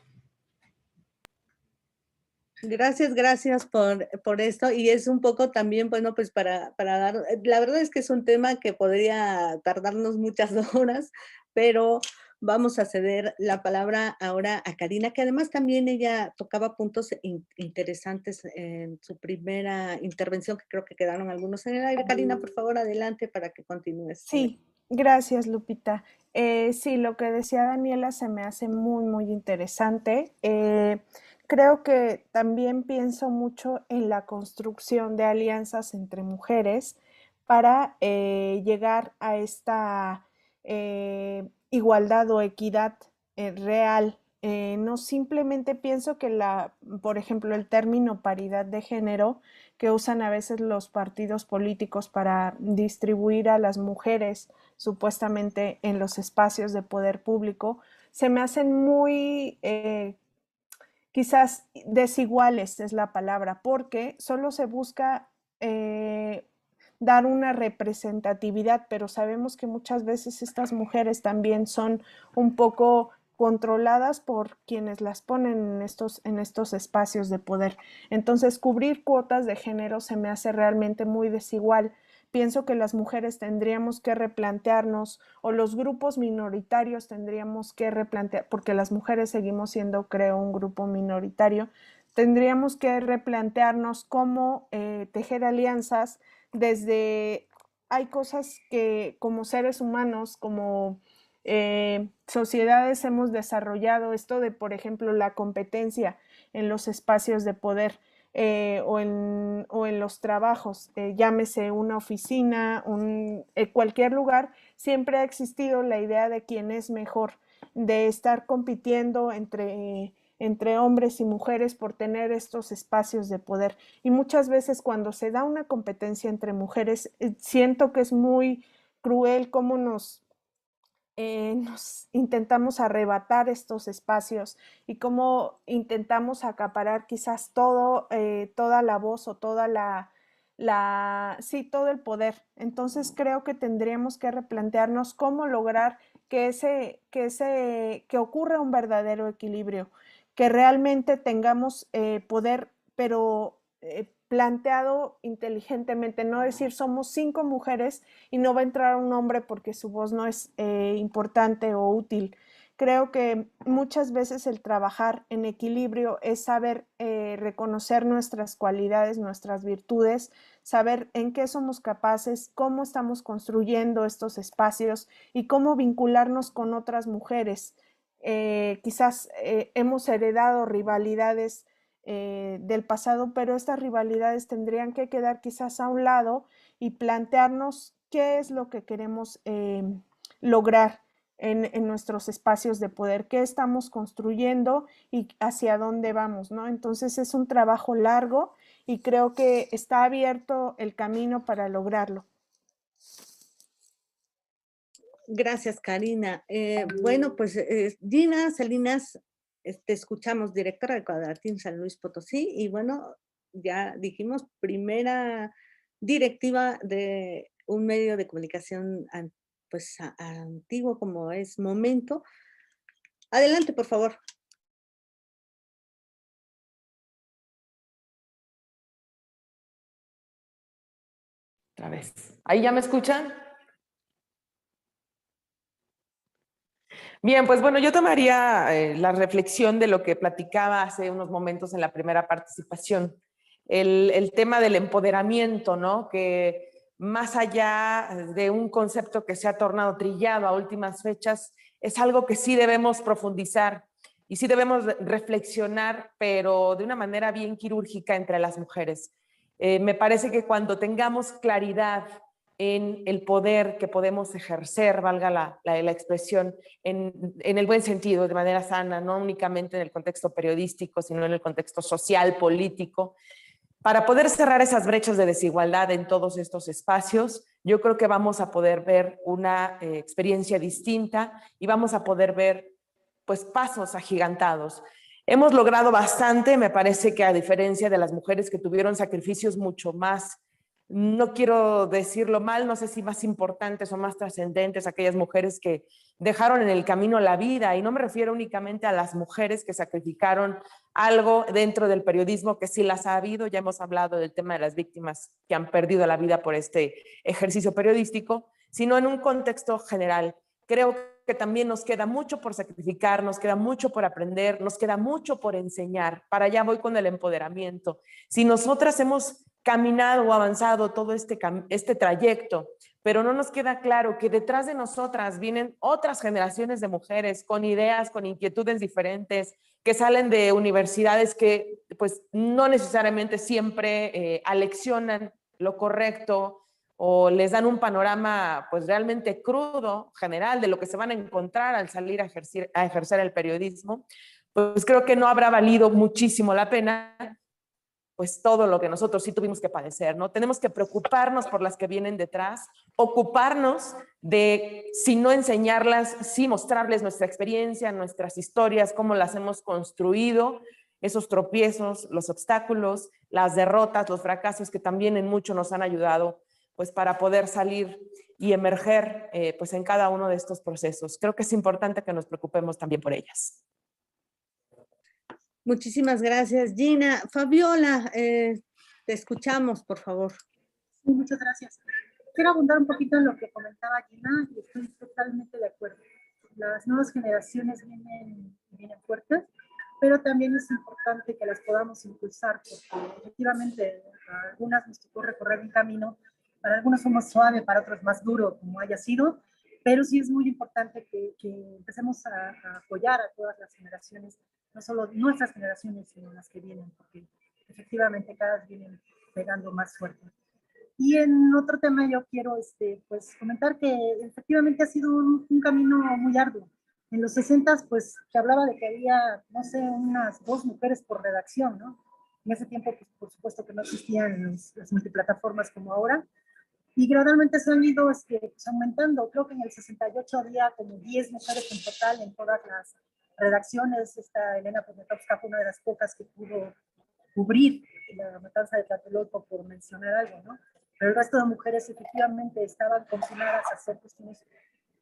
Gracias por esto. Y es un poco también, bueno, pues para dar, la verdad es que es un tema que podría tardarnos muchas horas, pero vamos a ceder la palabra ahora a Karina, que además también ella tocaba puntos interesantes en su primera intervención, que creo que quedaron algunos en el aire. Karina, por favor, adelante para que continúes. Sí, gracias, Lupita. Sí, lo que decía Daniela se me hace muy, muy interesante. Creo que también pienso mucho en la construcción de alianzas entre mujeres para llegar a esta igualdad o equidad real. No simplemente pienso que por ejemplo, el término paridad de género que usan a veces los partidos políticos para distribuir a las mujeres supuestamente en los espacios de poder público, se me hacen muy quizás desiguales es la palabra, porque solo se busca dar una representatividad, pero sabemos que muchas veces estas mujeres también son un poco controladas por quienes las ponen en estos espacios de poder. Entonces, cubrir cuotas de género se me hace realmente muy desigual. Pienso que las mujeres tendríamos que replantearnos, o los grupos minoritarios tendríamos que replantear, porque las mujeres seguimos siendo, creo, un grupo minoritario, tendríamos que replantearnos cómo tejer alianzas desde, hay cosas que como seres humanos, como sociedades hemos desarrollado esto de, por ejemplo, la competencia en los espacios de poder o en los trabajos, llámese una oficina, cualquier lugar, siempre ha existido la idea de quién es mejor, de estar compitiendo entre hombres y mujeres por tener estos espacios de poder. Y muchas veces cuando se da una competencia entre mujeres, siento que es muy cruel cómo nos intentamos arrebatar estos espacios y cómo intentamos acaparar quizás toda la voz o todo el poder. Entonces creo que tendríamos que replantearnos cómo lograr que ocurra un verdadero equilibrio, que realmente tengamos poder, pero planteado inteligentemente, no decir somos 5 mujeres y no va a entrar un hombre porque su voz no es importante o útil. Creo que muchas veces el trabajar en equilibrio es saber reconocer nuestras cualidades, nuestras virtudes, saber en qué somos capaces, cómo estamos construyendo estos espacios y cómo vincularnos con otras mujeres. Quizás hemos heredado rivalidades del pasado, pero estas rivalidades tendrían que quedar quizás a un lado y plantearnos qué es lo que queremos lograr en nuestros espacios de poder, qué estamos construyendo y hacia dónde vamos, ¿no? Entonces es un trabajo largo y creo que está abierto el camino para lograrlo. Gracias, Karina. Bueno, pues Gina Salinas, te escuchamos, directora de Cuadratín San Luis Potosí, y bueno, ya dijimos, primera directiva de un medio de comunicación pues antiguo como es Momento. Adelante, por favor. Otra vez. ¿Ahí ya me escuchan? Bien, pues bueno, yo tomaría la reflexión de lo que platicaba hace unos momentos en la primera participación, el tema del empoderamiento, ¿no? Que más allá de un concepto que se ha tornado trillado a últimas fechas, es algo que sí debemos profundizar y sí debemos reflexionar, pero de una manera bien quirúrgica entre las mujeres. Me parece que cuando tengamos claridad en el poder que podemos ejercer, valga la expresión, en el buen sentido, de manera sana, no únicamente en el contexto periodístico, sino en el contexto social, político, para poder cerrar esas brechas de desigualdad en todos estos espacios, yo creo que vamos a poder ver una experiencia distinta y vamos a poder ver pues pasos agigantados. Hemos logrado bastante, me parece que a diferencia de las mujeres que tuvieron sacrificios mucho más no quiero decirlo mal, no sé si más importantes o más trascendentes, aquellas mujeres que dejaron en el camino la vida, y no me refiero únicamente a las mujeres que sacrificaron algo dentro del periodismo, que sí las ha habido, ya hemos hablado del tema de las víctimas que han perdido la vida por este ejercicio periodístico, sino en un contexto general. Creo que también nos queda mucho por sacrificar, nos queda mucho por aprender, nos queda mucho por enseñar. Para allá voy con el empoderamiento. Si nosotras hemos caminado o avanzado todo este trayecto, pero no nos queda claro que detrás de nosotras vienen otras generaciones de mujeres con ideas, con inquietudes diferentes, que salen de universidades que pues no necesariamente siempre aleccionan lo correcto o les dan un panorama pues realmente crudo, general, de lo que se van a encontrar al salir a ejercer el periodismo, pues creo que no habrá valido muchísimo la pena pues todo lo que nosotros sí tuvimos que padecer, ¿no? Tenemos que preocuparnos por las que vienen detrás, ocuparnos de, si no enseñarlas, sí mostrarles nuestra experiencia, nuestras historias, cómo las hemos construido, esos tropiezos, los obstáculos, las derrotas, los fracasos que también en mucho nos han ayudado pues para poder salir y emerger pues en cada uno de estos procesos. Creo que es importante que nos preocupemos también por ellas. Muchísimas gracias, Gina. Fabiola, te escuchamos, por favor. Sí, muchas gracias. Quiero abundar un poquito en lo que comentaba Gina y estoy totalmente de acuerdo. Las nuevas generaciones vienen fuertes, pero también es importante que las podamos impulsar, porque efectivamente a algunas nos tocó recorrer un camino, para algunos fue más suave, para otros más duro, como haya sido, pero sí es muy importante que empecemos a apoyar a todas las generaciones, no solo nuestras generaciones, sino las que vienen, porque efectivamente cada vez vienen pegando más fuerte. Y en otro tema yo quiero pues, comentar que efectivamente ha sido un camino muy arduo. En los 60 pues se hablaba de que había, no sé, unas 2 mujeres por redacción, ¿no? En ese tiempo, pues, por supuesto que no existían las multiplataformas como ahora, y gradualmente se han ido pues, aumentando. Creo que en el 68 había como 10 mujeres en total en todas las redacciones. Esta Elena Poniatowska fue una de las pocas que pudo cubrir la matanza de Tlatelolco, por mencionar algo, ¿no? Pero el resto de mujeres efectivamente estaban confinadas a hacer cuestiones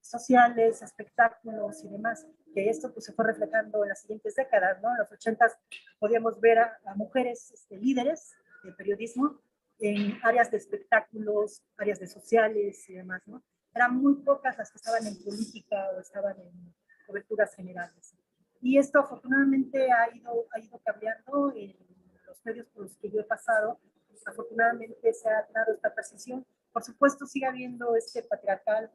sociales, espectáculos y demás, que esto pues, se fue reflejando en las siguientes décadas, ¿no? En los 80s podíamos ver a mujeres líderes de periodismo en áreas de espectáculos, áreas de sociales y demás, ¿no? Eran muy pocas las que estaban en política o estaban en coberturas generales. Y esto afortunadamente ha ido cambiando en los medios por los que yo he pasado. Afortunadamente se ha dado esta precisión. Por supuesto sigue habiendo este patriarcado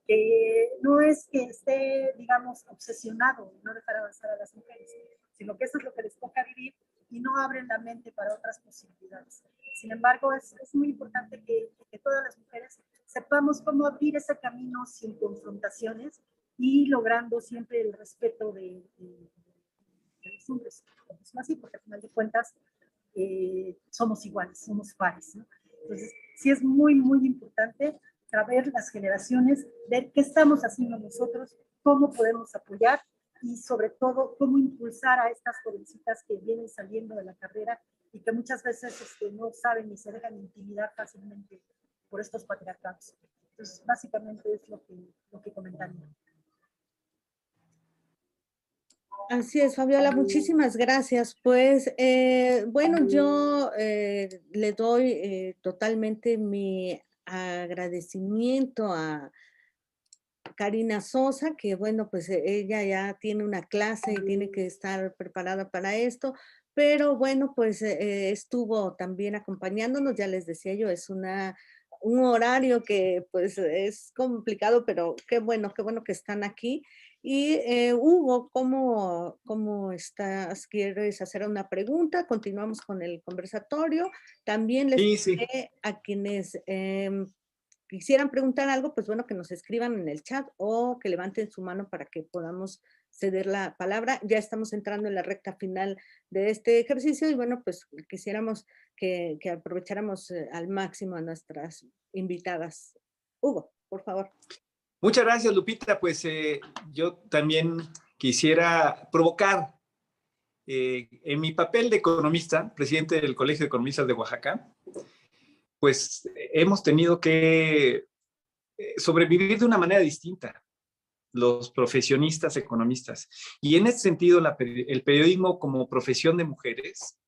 que no es que esté, digamos, obsesionado en no dejar avanzar a las mujeres, sino que eso es lo que les toca vivir y no abren la mente para otras posibilidades. Sin embargo, es muy importante que todas las mujeres sepamos cómo abrir ese camino sin confrontaciones y logrando siempre el respeto de los hombres. Es así, porque al final de cuentas somos iguales, somos pares, ¿no? Entonces, sí es muy, muy importante saber las generaciones, ver qué estamos haciendo nosotros, cómo podemos apoyar y sobre todo cómo impulsar a estas jovencitas que vienen saliendo de la carrera y que muchas veces no saben ni se dejan intimidar fácilmente por estos patriarcados. Entonces, básicamente es lo que comentaría. Así es, Fabiola, muchísimas gracias. Pues, bueno, yo le doy totalmente mi agradecimiento a Karina Sosa, que bueno, pues ella ya tiene una clase y tiene que estar preparada para esto, pero bueno, pues estuvo también acompañándonos, ya les decía yo, es un horario que pues es complicado, pero qué bueno que están aquí. Y Hugo, ¿cómo estás? ¿Quieres hacer una pregunta? Continuamos con el conversatorio. También les diré a quienes quisieran preguntar algo, pues bueno, que nos escriban en el chat o que levanten su mano para que podamos ceder la palabra. Ya estamos entrando en la recta final de este ejercicio y bueno, pues quisiéramos que aprovecháramos al máximo a nuestras invitadas. Hugo, por favor. Muchas gracias, Lupita. Pues yo también quisiera provocar en mi papel de economista, presidente del Colegio de Economistas de Oaxaca, pues hemos tenido que sobrevivir de una manera distinta, los profesionistas economistas. Y en ese sentido, el periodismo como profesión de mujeres,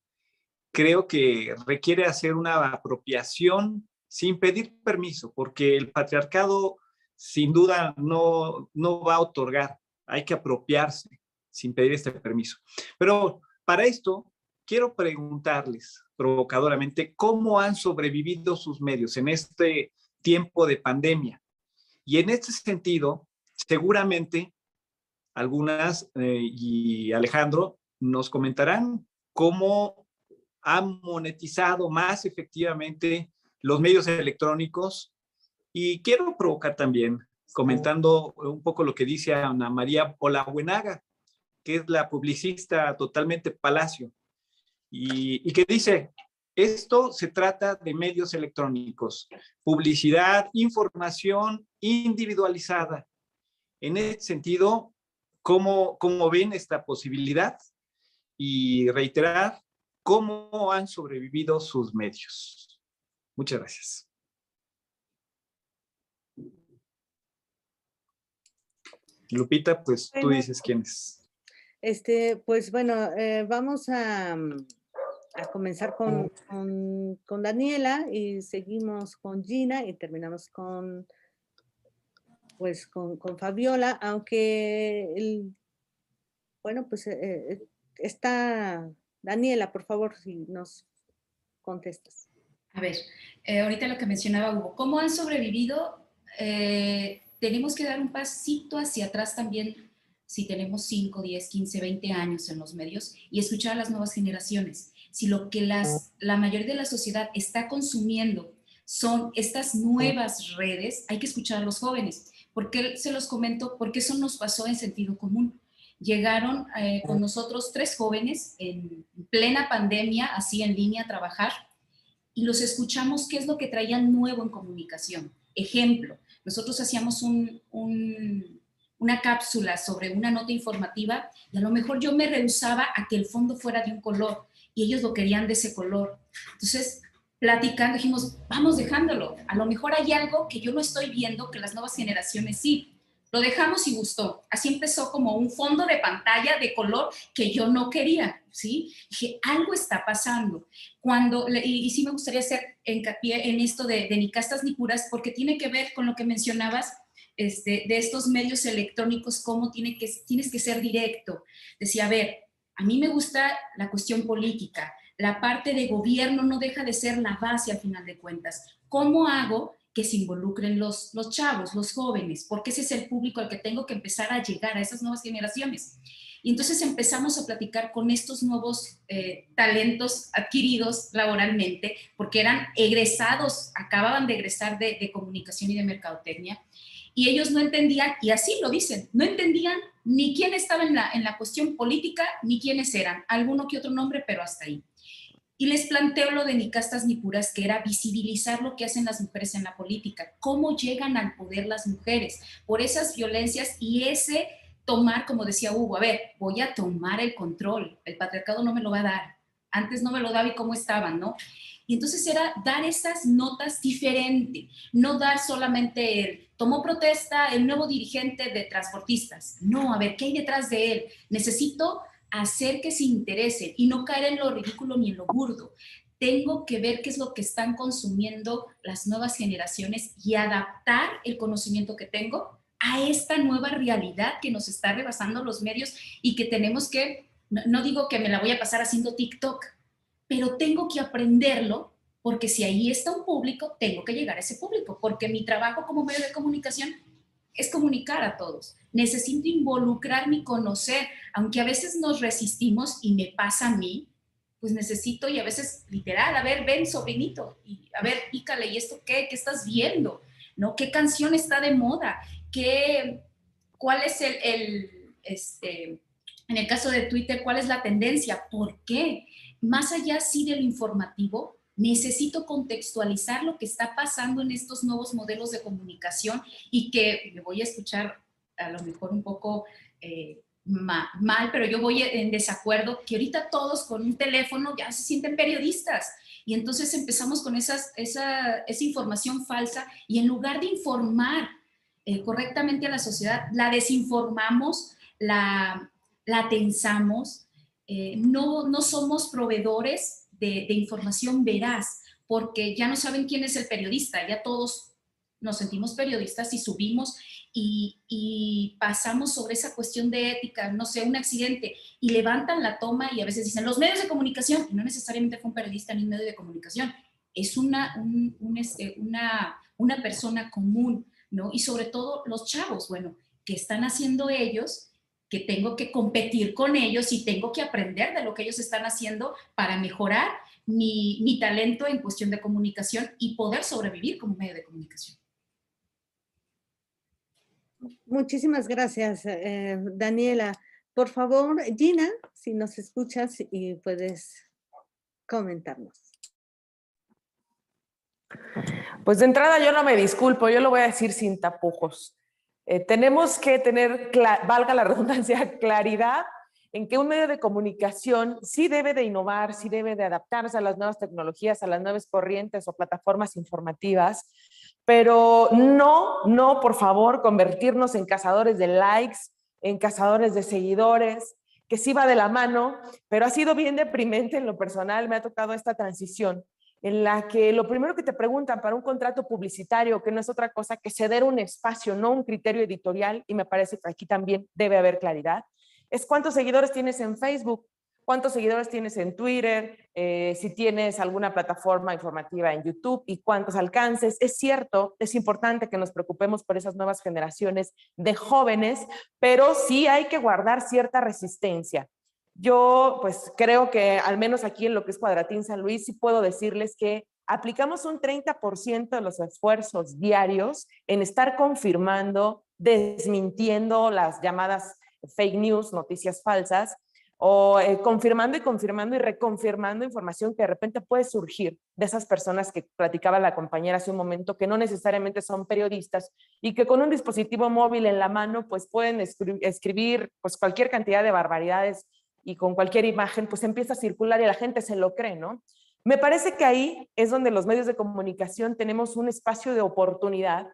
creo que requiere hacer una apropiación sin pedir permiso, porque el patriarcado sin duda no va a otorgar, hay que apropiarse sin pedir este permiso. Pero para esto, quiero preguntarles provocadoramente cómo han sobrevivido sus medios en este tiempo de pandemia. Y en este sentido, seguramente algunas, y Alejandro, nos comentarán cómo han monetizado más efectivamente los medios electrónicos. Y quiero provocar también, comentando un poco lo que dice Ana María Olabuenaga, que es la publicista totalmente Palacio, y que dice, esto se trata de medios electrónicos, publicidad, información individualizada. En ese sentido, ¿cómo ven esta posibilidad? Y reiterar cómo han sobrevivido sus medios. Muchas gracias. Lupita, pues tú dices quién es. Pues bueno, vamos a comenzar con Daniela y seguimos con Gina y terminamos con Fabiola, aunque bueno, pues está Daniela, por favor, si nos contestas. A ver, ahorita lo que mencionaba Hugo, ¿cómo han sobrevivido? Tenemos que dar un pasito hacia atrás también, si tenemos 5, 10, 15, 20 años en los medios, y escuchar a las nuevas generaciones. Si lo que la mayoría de la sociedad está consumiendo son estas nuevas redes, hay que escuchar a los jóvenes. ¿Por qué se los comento? Porque eso nos pasó en sentido común. Llegaron con nosotros 3 jóvenes en plena pandemia, así en línea a trabajar, y los escuchamos qué es lo que traían nuevo en comunicación. Ejemplo, nosotros hacíamos una cápsula sobre una nota informativa y a lo mejor yo me rehusaba a que el fondo fuera de un color y ellos lo querían de ese color. Entonces, platicando, dijimos, vamos dejándolo. A lo mejor hay algo que yo no estoy viendo que las nuevas generaciones sí. Lo dejamos y gustó. Así empezó como un fondo de pantalla de color que yo no quería, ¿sí? Dije, algo está pasando. Y sí me gustaría hacer hincapié en esto de ni castas ni curas, porque tiene que ver con lo que mencionabas de estos medios electrónicos, cómo tienes que ser directo. Decía, a ver, a mí me gusta la cuestión política. La parte de gobierno no deja de ser la base al final de cuentas. ¿Cómo hago que se involucren los chavos, los jóvenes? Porque ese es el público al que tengo que empezar a llegar, a esas nuevas generaciones. Y entonces empezamos a platicar con estos nuevos talentos adquiridos laboralmente, porque eran egresados, acababan de egresar de comunicación y de mercadotecnia, y ellos no entendían, y así lo dicen, no entendían ni quién estaba en la cuestión política, ni quiénes eran, alguno que otro nombre, pero hasta ahí. Y les planteo lo de ni castas ni curas, que era visibilizar lo que hacen las mujeres en la política, cómo llegan al poder las mujeres, por esas violencias y ese tomar, como decía Hugo, a ver, voy a tomar el control, el patriarcado no me lo va a dar, antes no me lo daba y cómo estaban, ¿no? Y entonces era dar esas notas diferentes, no dar solamente el tomó protesta el nuevo dirigente de transportistas, no, a ver, ¿qué hay detrás de él? Necesito hacer que se interese y no caer en lo ridículo ni en lo burdo. Tengo que ver qué es lo que están consumiendo las nuevas generaciones y adaptar el conocimiento que tengo a esta nueva realidad que nos está rebasando los medios y que tenemos que, no digo que me la voy a pasar haciendo TikTok, pero tengo que aprenderlo porque si ahí está un público, tengo que llegar a ese público, porque mi trabajo como medio de comunicación es comunicar a todos. Necesito involucrarme y conocer, aunque a veces nos resistimos y me pasa a mí, pues necesito y a veces literal, a ver, ven sobrinito, y a ver, pícale, ¿y esto qué? ¿Qué estás viendo? ¿No? ¿Qué canción está de moda? ¿Cuál es en el caso de Twitter, cuál es la tendencia? ¿Por qué? Más allá sí de lo informativo, necesito contextualizar lo que está pasando en estos nuevos modelos de comunicación y que me voy a escuchar a lo mejor un poco mal, pero yo voy en desacuerdo, que ahorita todos con un teléfono ya se sienten periodistas Y entonces empezamos con esa información falsa y en lugar de informar correctamente a la sociedad, la desinformamos, la tensamos, no somos proveedores de información veraz, porque ya no saben quién es el periodista, ya todos nos sentimos periodistas y subimos y pasamos sobre esa cuestión de ética, no sé, un accidente, y levantan la toma y a veces dicen los medios de comunicación, y no necesariamente fue un periodista ni un medio de comunicación, es una persona común, ¿no? Y sobre todo los chavos, bueno, ¿qué están haciendo ellos? Que tengo que competir con ellos y tengo que aprender de lo que ellos están haciendo para mejorar mi talento en cuestión de comunicación y poder sobrevivir como medio de comunicación. Muchísimas gracias, Daniela. Por favor, Gina, si nos escuchas y puedes comentarnos. Pues de entrada yo no me disculpo, yo lo voy a decir sin tapujos. Tenemos que tener, valga la redundancia, claridad en que un medio de comunicación sí debe de innovar, sí debe de adaptarse a las nuevas tecnologías, a las nuevas corrientes o plataformas informativas, pero no, por favor, convertirnos en cazadores de likes, en cazadores de seguidores, que sí va de la mano, pero ha sido bien deprimente en lo personal, me ha tocado esta transición en la que lo primero que te preguntan para un contrato publicitario, que no es otra cosa que ceder un espacio, no un criterio editorial, y me parece que aquí también debe haber claridad, es cuántos seguidores tienes en Facebook, cuántos seguidores tienes en Twitter, si tienes alguna plataforma informativa en YouTube y cuántos alcances. Es cierto, es importante que nos preocupemos por esas nuevas generaciones de jóvenes, pero sí hay que guardar cierta resistencia. Yo pues creo que al menos aquí en lo que es Cuadratín San Luis sí puedo decirles que aplicamos un 30% de los esfuerzos diarios en estar confirmando, desmintiendo las llamadas fake news, noticias falsas, o confirmando y reconfirmando información que de repente puede surgir de esas personas que platicaba la compañera hace un momento, que no necesariamente son periodistas y que con un dispositivo móvil en la mano pues pueden escribir pues cualquier cantidad de barbaridades y con cualquier imagen pues empieza a circular y la gente se lo cree, ¿no? Me parece que ahí es donde los medios de comunicación tenemos un espacio de oportunidad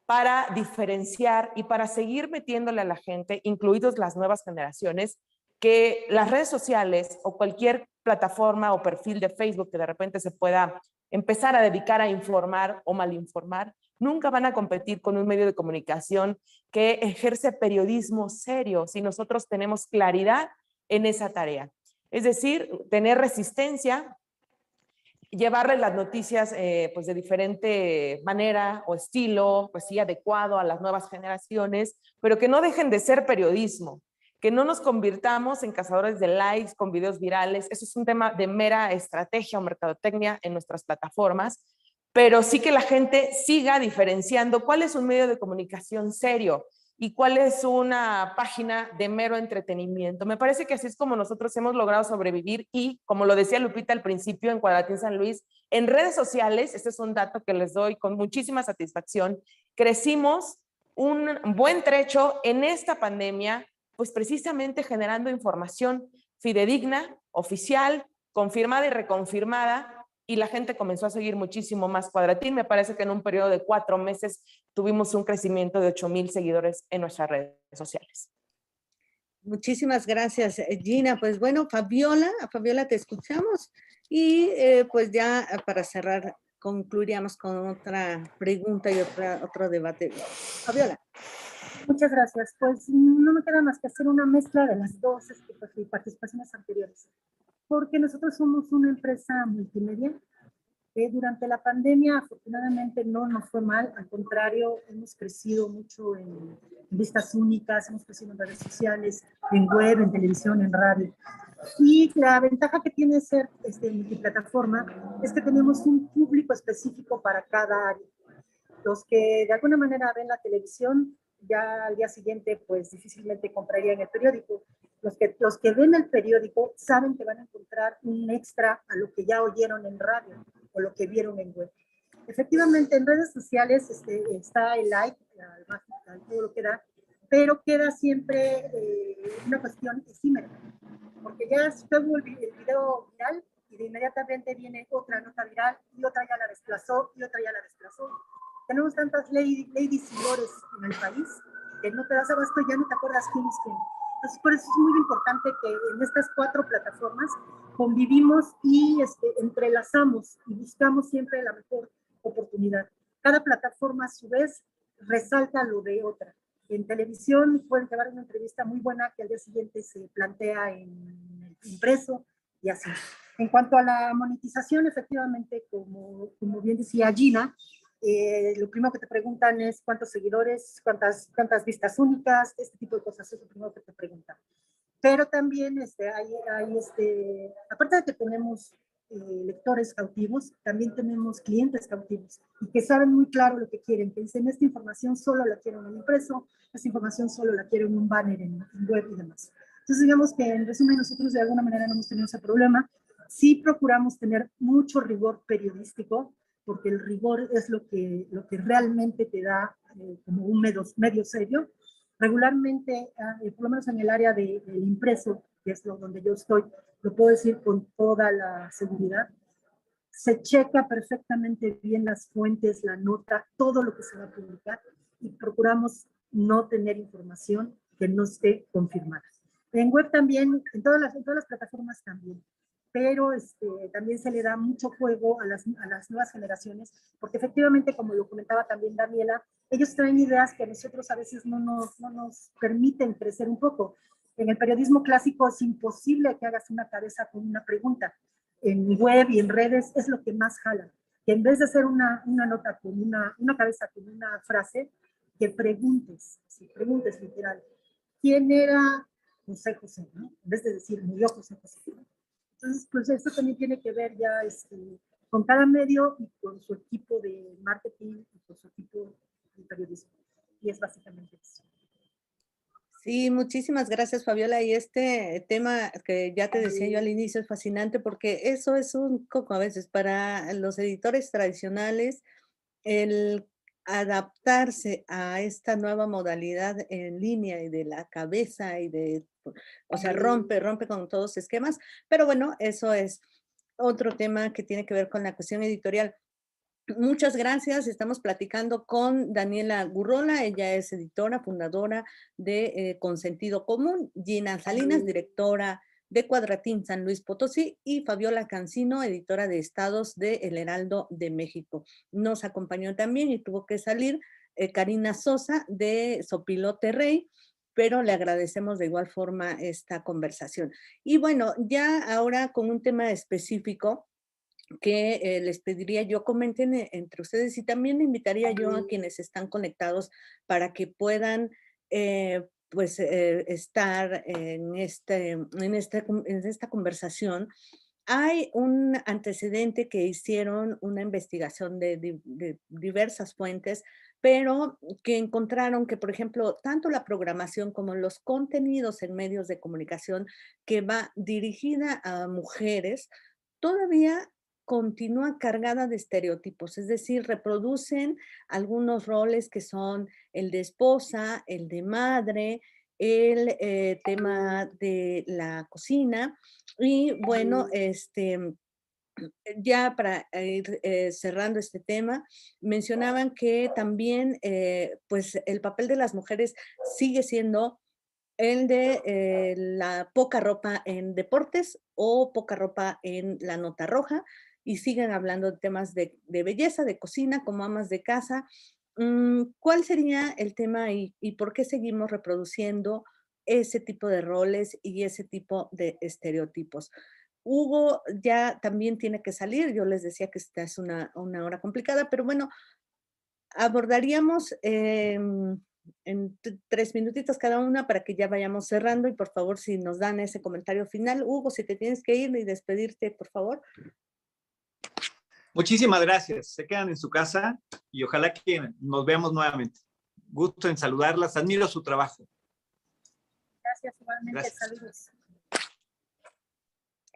para diferenciar y para seguir metiéndole a la gente, incluidos las nuevas generaciones, que las redes sociales o cualquier plataforma o perfil de Facebook que de repente se pueda empezar a dedicar a informar o malinformar, nunca van a competir con un medio de comunicación que ejerce periodismo serio si nosotros tenemos claridad en esa tarea. Es decir, tener resistencia, llevarle las noticias pues de diferente manera o estilo, pues sí, adecuado a las nuevas generaciones, pero que no dejen de ser periodismo, que no nos convirtamos en cazadores de likes con videos virales. Eso es un tema de mera estrategia o mercadotecnia en nuestras plataformas, pero sí que la gente siga diferenciando cuál es un medio de comunicación serio y cuál es una página de mero entretenimiento. Me parece que así es como nosotros hemos logrado sobrevivir y, como lo decía Lupita al principio en Cuadratín San Luis, en redes sociales, este es un dato que les doy con muchísima satisfacción, crecimos un buen trecho en esta pandemia, pues precisamente generando información fidedigna, oficial, confirmada y reconfirmada, y la gente comenzó a seguir muchísimo más Cuadratín. Me parece que en un periodo de 4 meses tuvimos un crecimiento de 8,000 seguidores en nuestras redes sociales. Muchísimas gracias, Gina. Pues bueno, Fabiola te escuchamos y pues ya para cerrar concluiríamos con otra pregunta y otro debate. Fabiola. Muchas gracias. Pues no me queda más que hacer una mezcla de las dos participaciones anteriores, porque nosotros somos una empresa multimedia. Durante la pandemia, afortunadamente, no nos fue mal, al contrario, hemos crecido mucho en vistas únicas, hemos crecido en redes sociales, en web, en televisión, en radio. Y la ventaja que tiene ser multiplataforma es que tenemos un público específico para cada área. Los que de alguna manera ven la televisión, ya al día siguiente, pues difícilmente comprarían el periódico. Los que ven el periódico saben que van a encontrar un extra a lo que ya oyeron en radio o lo que vieron en web. Efectivamente, en redes sociales está el like, todo lo que da, pero queda siempre una cuestión efímera, porque ya luego el video viral y de inmediatamente viene otra nota viral y otra ya la desplazó y otra ya la desplazó. Tenemos tantas ladies y lores en el país que no te das abasto y ya no te acuerdas quién es quién. Entonces, por eso es muy importante que en estas 4 plataformas convivimos y entrelazamos y buscamos siempre la mejor oportunidad. Cada plataforma, a su vez, resalta lo de otra. En televisión pueden llevar una entrevista muy buena que al día siguiente se plantea en el impreso y así. En cuanto a la monetización, efectivamente, como bien decía Gina, lo primero que te preguntan es cuántos seguidores, cuántas vistas únicas, este tipo de cosas es lo primero que te preguntan. Pero también aparte de que tenemos lectores cautivos, también tenemos clientes cautivos y que saben muy claro lo que quieren, que dicen esta información solo la quiero en el impreso, esta información solo la quiero en un banner, en web y demás. Entonces digamos que en resumen nosotros de alguna manera no hemos tenido ese problema. Sí procuramos tener mucho rigor periodístico, porque el rigor es lo que realmente te da como un medio serio. Regularmente, por lo menos en el área del impreso, que es donde yo estoy, lo puedo decir con toda la seguridad, se checa perfectamente bien las fuentes, la nota, todo lo que se va a publicar y procuramos no tener información que no esté confirmada. En web también, en todas las plataformas también, pero también se le da mucho juego a las nuevas generaciones, porque efectivamente, como lo comentaba también Daniela, ellos traen ideas que a nosotros a veces no nos permiten crecer un poco. En el periodismo clásico es imposible que hagas una cabeza con una pregunta. En web y en redes es lo que más jala. Que en vez de hacer una nota con una cabeza con una frase, que preguntes, si preguntes literal, ¿quién era José José? ¿No? En vez de decir, murió José José. Entonces, pues esto también tiene que ver ya con cada medio y con su equipo de marketing y con su equipo de periodismo. Y es básicamente eso. Sí, muchísimas gracias, Fabiola. Y este tema que ya te decía yo al inicio es fascinante porque eso es un coco a veces para los editores tradicionales, el adaptarse a esta nueva modalidad en línea y de la cabeza o sea, rompe con todos los esquemas, pero bueno, eso es otro tema que tiene que ver con la cuestión editorial. Muchas gracias. Estamos platicando con Daniela Gurrola. Ella es editora, fundadora de Con Sentido Común. Gina Salinas, directora de Cuadratín San Luis Potosí. Y Fabiola Cancino, editora de Estados de El Heraldo de México. Nos acompañó también y tuvo que salir Karina Sosa de Sopilote Rey, pero le agradecemos de igual forma esta conversación. Y bueno, ya ahora con un tema específico que les pediría yo comenten entre ustedes y también invitaría yo a quienes están conectados para que puedan estar en esta conversación. Hay un antecedente que hicieron una investigación de diversas fuentes, pero que encontraron que, por ejemplo, tanto la programación como los contenidos en medios de comunicación que va dirigida a mujeres, todavía continúa cargada de estereotipos, es decir, reproducen algunos roles que son el de esposa, el de madre, el tema de la cocina y bueno, ya para ir cerrando este tema, mencionaban que también pues el papel de las mujeres sigue siendo el de la poca ropa en deportes o poca ropa en la nota roja y siguen hablando de temas de belleza, de cocina, como amas de casa. ¿Cuál sería el tema y por qué seguimos reproduciendo ese tipo de roles y ese tipo de estereotipos? Hugo ya también tiene que salir, yo les decía que esta es una hora complicada, pero bueno, abordaríamos en 3 minutitos cada una para que ya vayamos cerrando y por favor si nos dan ese comentario final. Hugo, si te tienes que ir y despedirte, por favor. Muchísimas gracias. Se quedan en su casa y ojalá que nos veamos nuevamente. Gusto en saludarlas. Admiro su trabajo. Gracias, igualmente. Gracias. Saludos.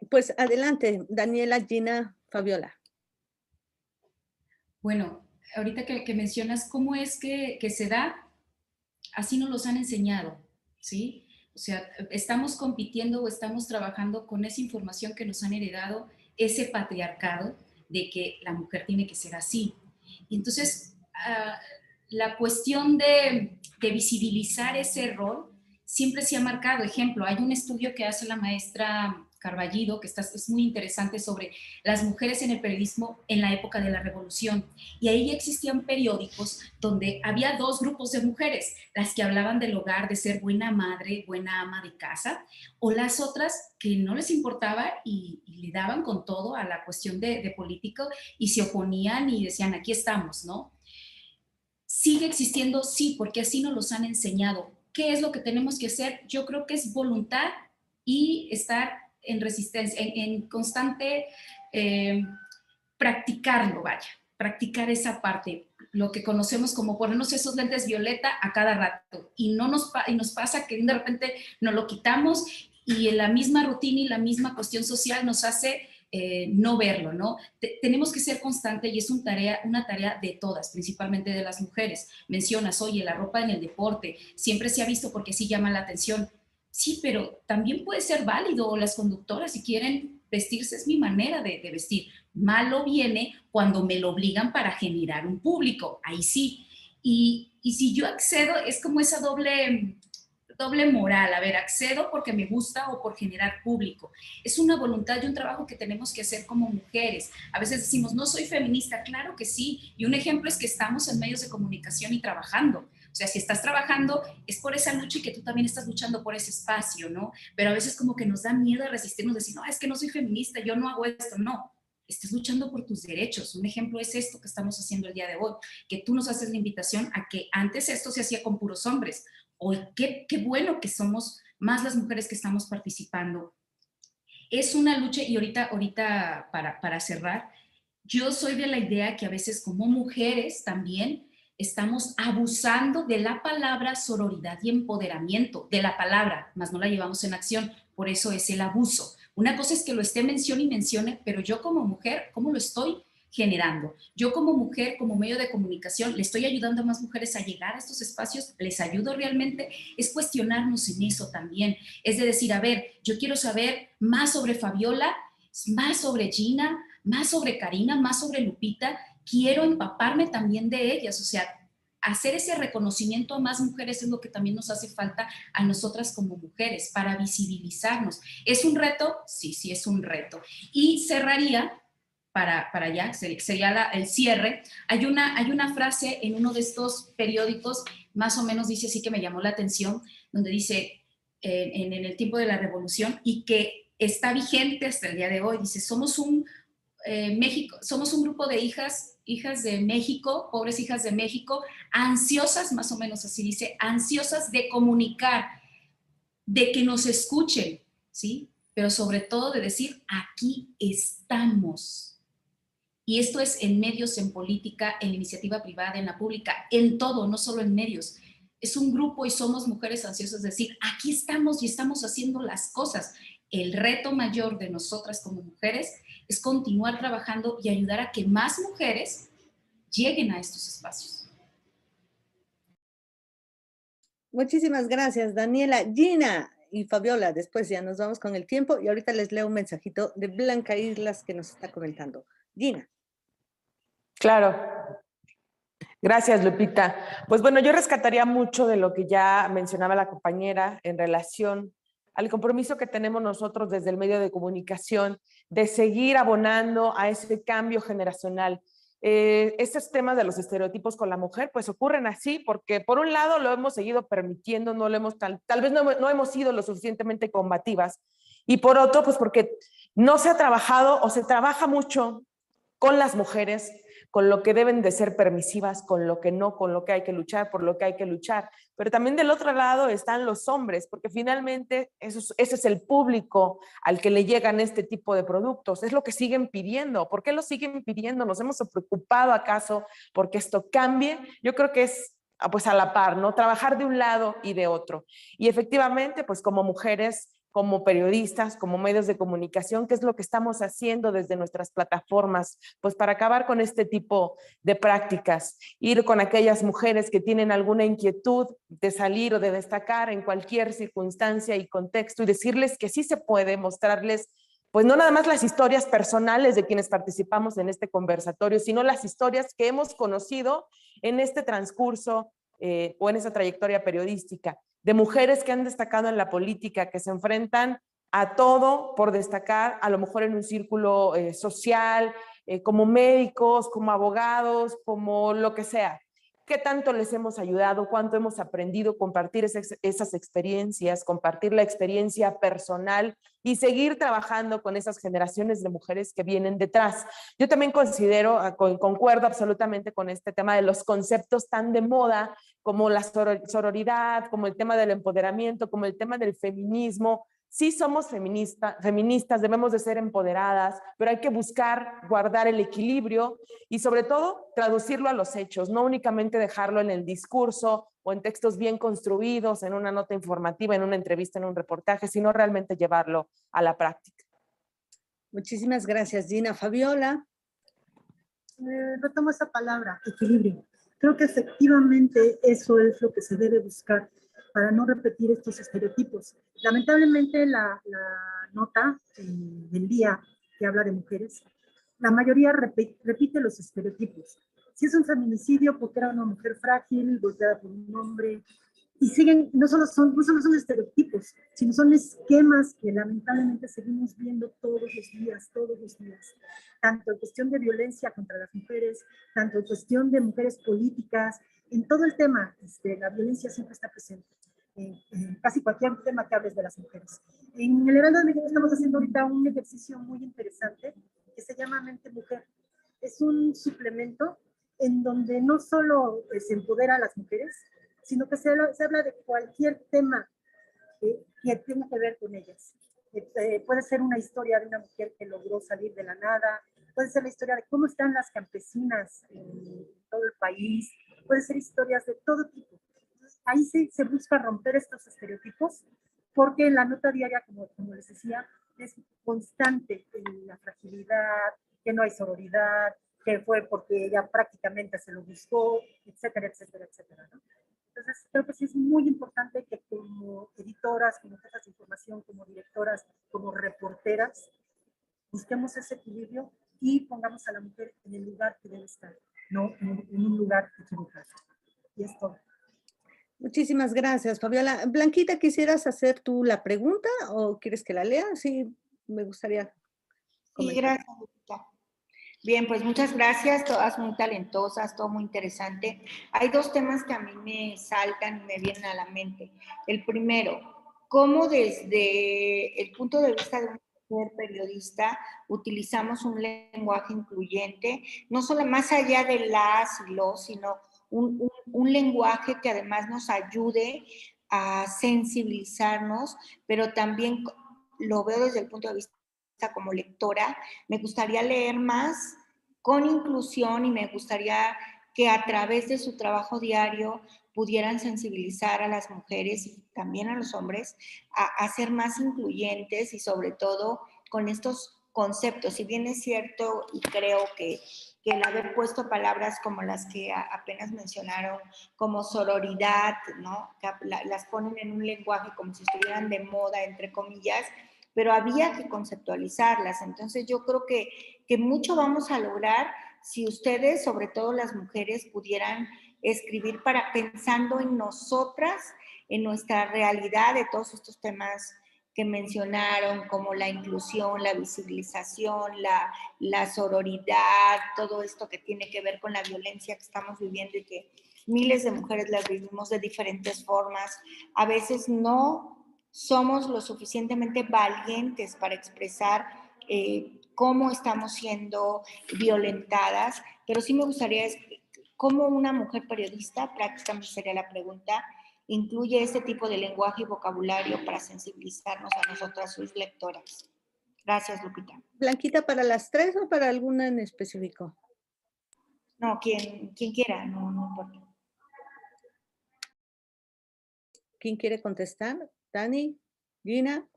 Pues adelante, Daniela, Gina, Fabiola. Bueno, ahorita que mencionas cómo es que se da, así nos los han enseñado, ¿sí? O sea, estamos compitiendo o estamos trabajando con esa información que nos han heredado ese patriarcado de que la mujer tiene que ser así. Y entonces, la cuestión de visibilizar ese rol siempre se ha marcado. Ejemplo, hay un estudio que hace la maestra Carballido, que es muy interesante, sobre las mujeres en el periodismo en la época de la Revolución. Y ahí existían periódicos donde había dos grupos de mujeres, las que hablaban del hogar, de ser buena madre, buena ama de casa, o las otras que no les importaba y le daban con todo a la cuestión de político y se oponían y decían, aquí estamos, ¿no? ¿Sigue existiendo? Sí, porque así nos los han enseñado. ¿Qué es lo que tenemos que hacer? Yo creo que es voluntad y estar en resistencia, en constante practicarlo, vaya, practicar esa parte, lo que conocemos como ponernos esos lentes violeta a cada rato. Y nos pasa que de repente nos lo quitamos y en la misma rutina y la misma cuestión social nos hace no verlo, ¿no? Tenemos que ser constantes y es una tarea de todas, principalmente de las mujeres. Mencionas, oye, la ropa en el deporte, siempre se ha visto porque sí llama la atención. Sí, pero también puede ser válido, o las conductoras si quieren vestirse, es mi manera de vestir. Malo viene cuando me lo obligan para generar un público, ahí sí. Y si yo accedo, es como esa doble moral, a ver, accedo porque me gusta o por generar público. Es una voluntad y un trabajo que tenemos que hacer como mujeres. A veces decimos, no soy feminista, claro que sí, y un ejemplo es que estamos en medios de comunicación y trabajando. O sea, si estás trabajando, es por esa lucha y que tú también estás luchando por ese espacio, ¿no? Pero a veces como que nos da miedo a resistirnos, decir, no, es que no soy feminista, yo no hago esto, no. Estás luchando por tus derechos. Un ejemplo es esto que estamos haciendo el día de hoy, que tú nos haces la invitación a que antes esto se hacía con puros hombres. Hoy, qué bueno que somos más las mujeres que estamos participando. Es una lucha y ahorita para cerrar, yo soy de la idea que a veces como mujeres también estamos abusando de la palabra sororidad y empoderamiento, de la palabra, más no la llevamos en acción, por eso es el abuso. Una cosa es que lo esté mencione y mencione, pero yo como mujer, ¿cómo lo estoy generando? Yo como mujer, como medio de comunicación, ¿le estoy ayudando a más mujeres a llegar a estos espacios? ¿Les ayudo realmente? Es cuestionarnos en eso también. Es de decir, a ver, yo quiero saber más sobre Fabiola, más sobre Gina, más sobre Karina, más sobre Lupita. Quiero empaparme también de ellas, o sea, hacer ese reconocimiento a más mujeres es lo que también nos hace falta a nosotras como mujeres, para visibilizarnos. ¿Es un reto? Sí, sí es un reto. Y cerraría, para ya, sería el cierre, hay una frase en uno de estos periódicos, más o menos dice así, que me llamó la atención, donde dice, en el tiempo de la Revolución, y que está vigente hasta el día de hoy, dice, somos un grupo de hijas de México, pobres hijas de México, ansiosas, más o menos así dice, ansiosas de comunicar, de que nos escuchen, ¿sí? Pero sobre todo de decir, aquí estamos. Y esto es en medios, en política, en iniciativa privada, en la pública, en todo, no solo en medios. Es un grupo y somos mujeres ansiosas de decir, aquí estamos y estamos haciendo las cosas. El reto mayor de nosotras como mujeres es continuar trabajando y ayudar a que más mujeres lleguen a estos espacios. Muchísimas gracias, Daniela. Gina y Fabiola, después ya nos vamos con el tiempo y ahorita les leo un mensajito de Blanca Islas que nos está comentando. Gina. Claro. Gracias, Lupita. Pues bueno, yo rescataría mucho de lo que ya mencionaba la compañera en relación al compromiso que tenemos nosotros desde el medio de comunicación de seguir abonando a ese cambio generacional. Estos temas de los estereotipos con la mujer pues ocurren así porque por un lado lo hemos seguido permitiendo, no lo hemos tal vez no hemos sido lo suficientemente combativas, y por otro pues porque no se ha trabajado o se trabaja mucho con las mujeres, con lo que deben de ser permisivas, con lo que no, con lo que hay que luchar, por lo que hay que luchar. Pero también del otro lado están los hombres, porque finalmente ese es el público al que le llegan este tipo de productos. Es lo que siguen pidiendo. ¿Por qué lo siguen pidiendo? ¿Nos hemos preocupado acaso porque esto cambie? Yo creo que es pues a la par, ¿no? Trabajar de un lado y de otro. Y efectivamente, pues como mujeres, como periodistas, como medios de comunicación, ¿qué es lo que estamos haciendo desde nuestras plataformas? Pues para acabar con este tipo de prácticas, ir con aquellas mujeres que tienen alguna inquietud de salir o de destacar en cualquier circunstancia y contexto y decirles que sí se puede, mostrarles pues no nada más las historias personales de quienes participamos en este conversatorio, sino las historias que hemos conocido en este transcurso o en esa trayectoria periodística, de mujeres que han destacado en la política, que se enfrentan a todo por destacar, a lo mejor en un círculo social, como médicos, como abogados, como lo que sea. ¿Qué tanto les hemos ayudado? ¿Cuánto hemos aprendido? Compartir esas experiencias, compartir la experiencia personal y seguir trabajando con esas generaciones de mujeres que vienen detrás. Yo también concuerdo absolutamente con este tema de los conceptos tan de moda como la sororidad, como el tema del empoderamiento, como el tema del feminismo. Sí somos feministas, debemos de ser empoderadas, pero hay que buscar guardar el equilibrio y sobre todo traducirlo a los hechos, no únicamente dejarlo en el discurso o en textos bien construidos, en una nota informativa, en una entrevista, en un reportaje, sino realmente llevarlo a la práctica. Muchísimas gracias, Gina. Fabiola. Retomo esa palabra, equilibrio. Creo que efectivamente eso es lo que se debe buscar para no repetir estos estereotipos. Lamentablemente la nota del día que habla de mujeres, la mayoría repite los estereotipos. Si es un feminicidio, porque era una mujer frágil, golpeada por un hombre, y siguen, no solo son estereotipos, sino son esquemas que lamentablemente seguimos viendo todos los días, tanto en cuestión de violencia contra las mujeres, tanto en cuestión de mujeres políticas, en todo el tema, la violencia siempre está presente. En casi cualquier tema que hables de las mujeres. En el Heraldo de México estamos haciendo ahorita un ejercicio muy interesante que se llama Mente Mujer. Es un suplemento en donde no solo se empodera a las mujeres, sino que se habla de cualquier tema que tenga que ver con ellas. Puede ser una historia de una mujer que logró salir de la nada, puede ser la historia de cómo están las campesinas en todo el país, puede ser historias de todo tipo. Ahí se busca romper estos estereotipos, porque en la nota diaria, como les decía, es constante la fragilidad, que no hay sororidad, que fue porque ella prácticamente se lo buscó, etcétera, etcétera, etcétera, ¿no? Entonces, creo que sí es muy importante que como editoras, como jefas de información, como directoras, como reporteras, busquemos ese equilibrio y pongamos a la mujer en el lugar que debe estar, no en un lugar equivocado. Y es todo. Muchísimas gracias, Fabiola. Blanquita, ¿quisieras hacer tú la pregunta o quieres que la lea? Sí, me gustaría comentar. Sí, gracias, Lupita. Bien, pues muchas gracias, todas muy talentosas, todo muy interesante. Hay dos temas que a mí me saltan y me vienen a la mente. El primero, cómo desde el punto de vista de una mujer periodista utilizamos un lenguaje incluyente, no solo más allá de las y los, sino un lenguaje que además nos ayude a sensibilizarnos, pero también lo veo desde el punto de vista como lectora, me gustaría leer más con inclusión y me gustaría que a través de su trabajo diario pudieran sensibilizar a las mujeres y también a los hombres a ser más incluyentes y sobre todo con estos conceptos. Si bien es cierto y creo que el haber puesto palabras como las que apenas mencionaron, como sororidad, ¿no? Que las ponen en un lenguaje como si estuvieran de moda, entre comillas, pero había que conceptualizarlas. Entonces yo creo que mucho vamos a lograr si ustedes, sobre todo las mujeres, pudieran escribir pensando en nosotras, en nuestra realidad de todos estos temas que mencionaron, como la inclusión, la visibilización, la sororidad, todo esto que tiene que ver con la violencia que estamos viviendo y que miles de mujeres las vivimos de diferentes formas. A veces no somos lo suficientemente valientes para expresar cómo estamos siendo violentadas, pero sí me gustaría cómo una mujer periodista, prácticamente sería la pregunta, incluye este tipo de lenguaje y vocabulario para sensibilizarnos a nosotras, sus lectoras. Gracias, Lupita. Blanquita, ¿para las tres o para alguna en específico? No, quien quiera, no importa. ¿Quién quiere contestar? ¿Dani, Gina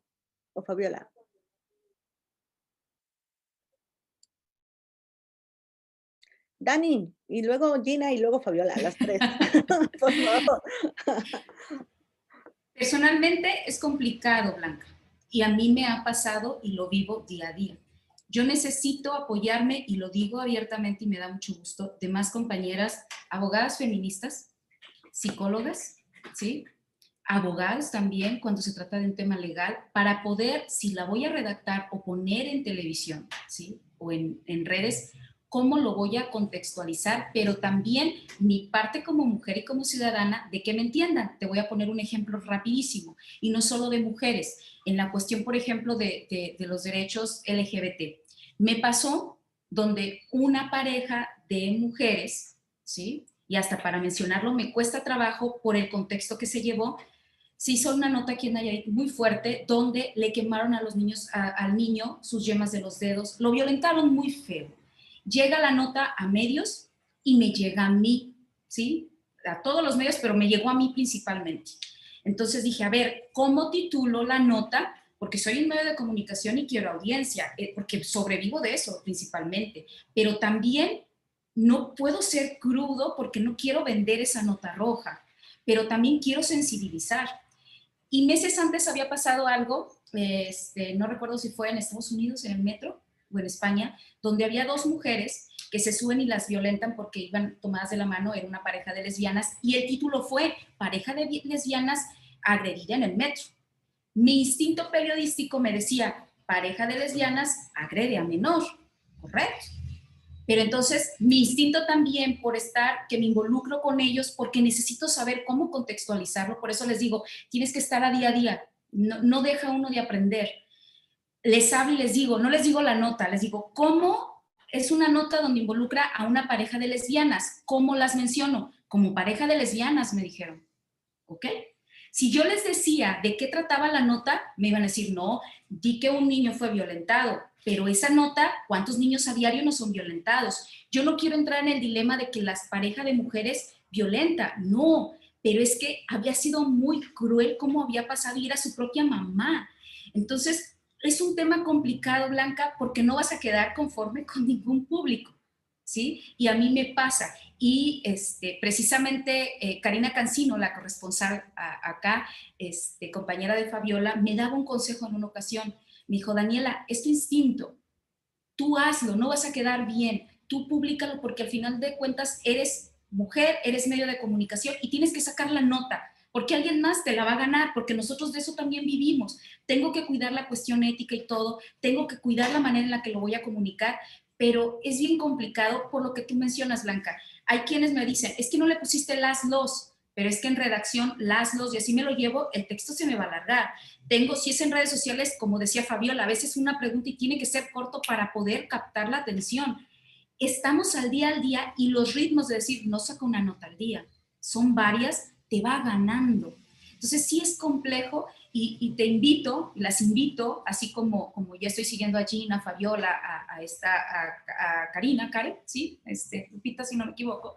o Fabiola? Dani, y luego Gina y luego Fabiola, las tres. Por favor. Personalmente es complicado, Blanca. Y a mí me ha pasado y lo vivo día a día. Yo necesito apoyarme, y lo digo abiertamente y me da mucho gusto, de más compañeras, abogadas feministas, psicólogas, ¿sí? Abogados también cuando se trata de un tema legal, para poder, si la voy a redactar o poner en televisión, ¿sí? O en redes, cómo lo voy a contextualizar, pero también mi parte como mujer y como ciudadana de que me entiendan. Te voy a poner un ejemplo rapidísimo, y no solo de mujeres, en la cuestión, por ejemplo, de los derechos LGBT. Me pasó donde una pareja de mujeres, ¿sí? Y hasta para mencionarlo me cuesta trabajo por el contexto que se llevó. Se hizo una nota aquí en Nayarit muy fuerte donde le quemaron a los niños, al niño sus yemas de los dedos, lo violentaron muy feo. Llega la nota a medios y me llega a mí, ¿sí? A todos los medios, pero me llegó a mí principalmente. Entonces dije, a ver, ¿cómo titulo la nota? Porque soy un medio de comunicación y quiero audiencia, porque sobrevivo de eso principalmente, pero también no puedo ser crudo porque no quiero vender esa nota roja, pero también quiero sensibilizar. Y meses antes había pasado algo, no recuerdo si fue en Estados Unidos, en el metro, o en España, donde había dos mujeres que se suben y las violentan porque iban tomadas de la mano, era una pareja de lesbianas, y el título fue Pareja de lesbianas agredida en el metro. Mi instinto periodístico me decía, pareja de lesbianas agrede a menor, ¿correcto? Pero entonces mi instinto también por estar, que me involucro con ellos, porque necesito saber cómo contextualizarlo, por eso les digo, tienes que estar a día, no deja uno de aprender. Les hablo y les digo, no les digo la nota, les digo, ¿cómo es una nota donde involucra a una pareja de lesbianas? ¿Cómo las menciono? Como pareja de lesbianas, me dijeron, ¿ok? Si yo les decía de qué trataba la nota, me iban a decir, no, di que un niño fue violentado, pero esa nota, ¿cuántos niños a diario no son violentados? Yo no quiero entrar en el dilema de que las parejas de mujeres violenta, no, pero es que había sido muy cruel cómo había pasado y era su propia mamá. Entonces, es un tema complicado, Blanca, porque no vas a quedar conforme con ningún público, ¿sí? Y a mí me pasa. Y precisamente Karina Cancino, la corresponsal acá, compañera de Fabiola, me daba un consejo en una ocasión. Me dijo, Daniela, es tu instinto, tú hazlo, no vas a quedar bien, tú públicalo porque al final de cuentas eres mujer, eres medio de comunicación y tienes que sacar la nota, porque alguien más te la va a ganar, porque nosotros de eso también vivimos. Tengo que cuidar la cuestión ética y todo, tengo que cuidar la manera en la que lo voy a comunicar, pero es bien complicado por lo que tú mencionas, Blanca. Hay quienes me dicen, es que no le pusiste los, pero es que en redacción los, y así me lo llevo, el texto se me va a alargar. Tengo, si es en redes sociales, como decía Fabiola, a veces una pregunta y tiene que ser corto para poder captar la atención. Estamos al día y los ritmos de decir, no saco una nota al día, son varias, te va ganando. Entonces sí es complejo y te invito, las invito, así como ya estoy siguiendo a Gina, a Fabiola, a Karina, Karen, ¿sí? Lupita, si no me equivoco,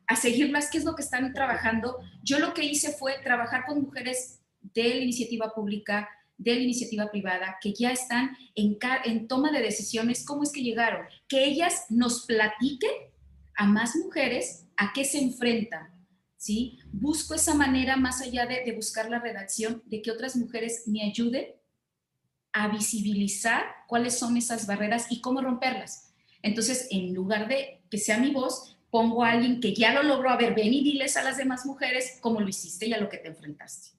a seguirlas, qué es lo que están trabajando. Yo lo que hice fue trabajar con mujeres de la iniciativa pública, de la iniciativa privada, que ya están en toma de decisiones, cómo es que llegaron, que ellas nos platiquen a más mujeres a qué se enfrentan, ¿sí? Busco esa manera, más allá de buscar la redacción, de que otras mujeres me ayuden a visibilizar cuáles son esas barreras y cómo romperlas. Entonces, en lugar de que sea mi voz, pongo a alguien que ya lo logró, a ver, ven y diles a las demás mujeres cómo lo hiciste y a lo que te enfrentaste.